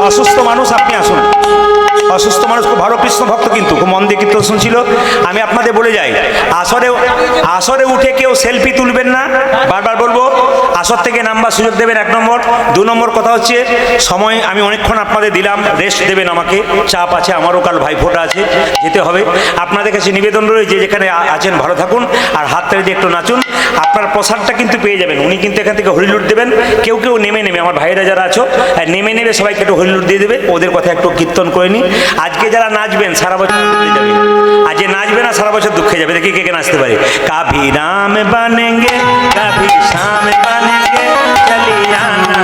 Speaker 1: অসুস্থ মানুষ, আপনি আসুন। অসুস্থ মানুষ খুব ভালো কৃষ্ণ ভক্ত, কিন্তু খুব মন দিয়ে কীর্তন শুনছিল। আমি আপনাদের বলে যাই, আসরে উঠে কেউ সেলফি তুলবেন না, বারবার বলবো। আসর থেকে নাম্বার সুযোগ দেবেন 1 নম্বর। 2 নম্বর কথা হচ্ছে সময় আমি অনেকক্ষণ আপনাদের দিলাম, রেস্ট দেবেন আমাকে, চাপ আছে, আমারও কাল ভাইফোঁটা আছে, যেতে হবে। আপনাদের কাছে নিবেদন রয়েছে, যে যেখানে আছেন ভালো থাকুন আর হাত তালি দিয়ে একটু নাচুন। আপনার প্রসাদটা কিন্তু পেয়ে যাবেন, উনি কিন্তু এখান থেকে হরিলুট দেবেন। কেউ কেউ নেমে নেমে, আমার ভাইরা যারা আছো নেমে নেমে সবাইকে একটু হরিলুট দিয়ে দেবে, ওদের কথা একটু কীর্তন করে নি। আজকে যারা নাচবেন সারা বছর দুঃখে যাবে, আর যে নাচবে না সারা বছর দুঃখে যাবে। দেখি কে কে নাচতে পারে। কাভি রাম বানেঙ্গে, কাভি শাম বানেঙ্গে, চলি আনা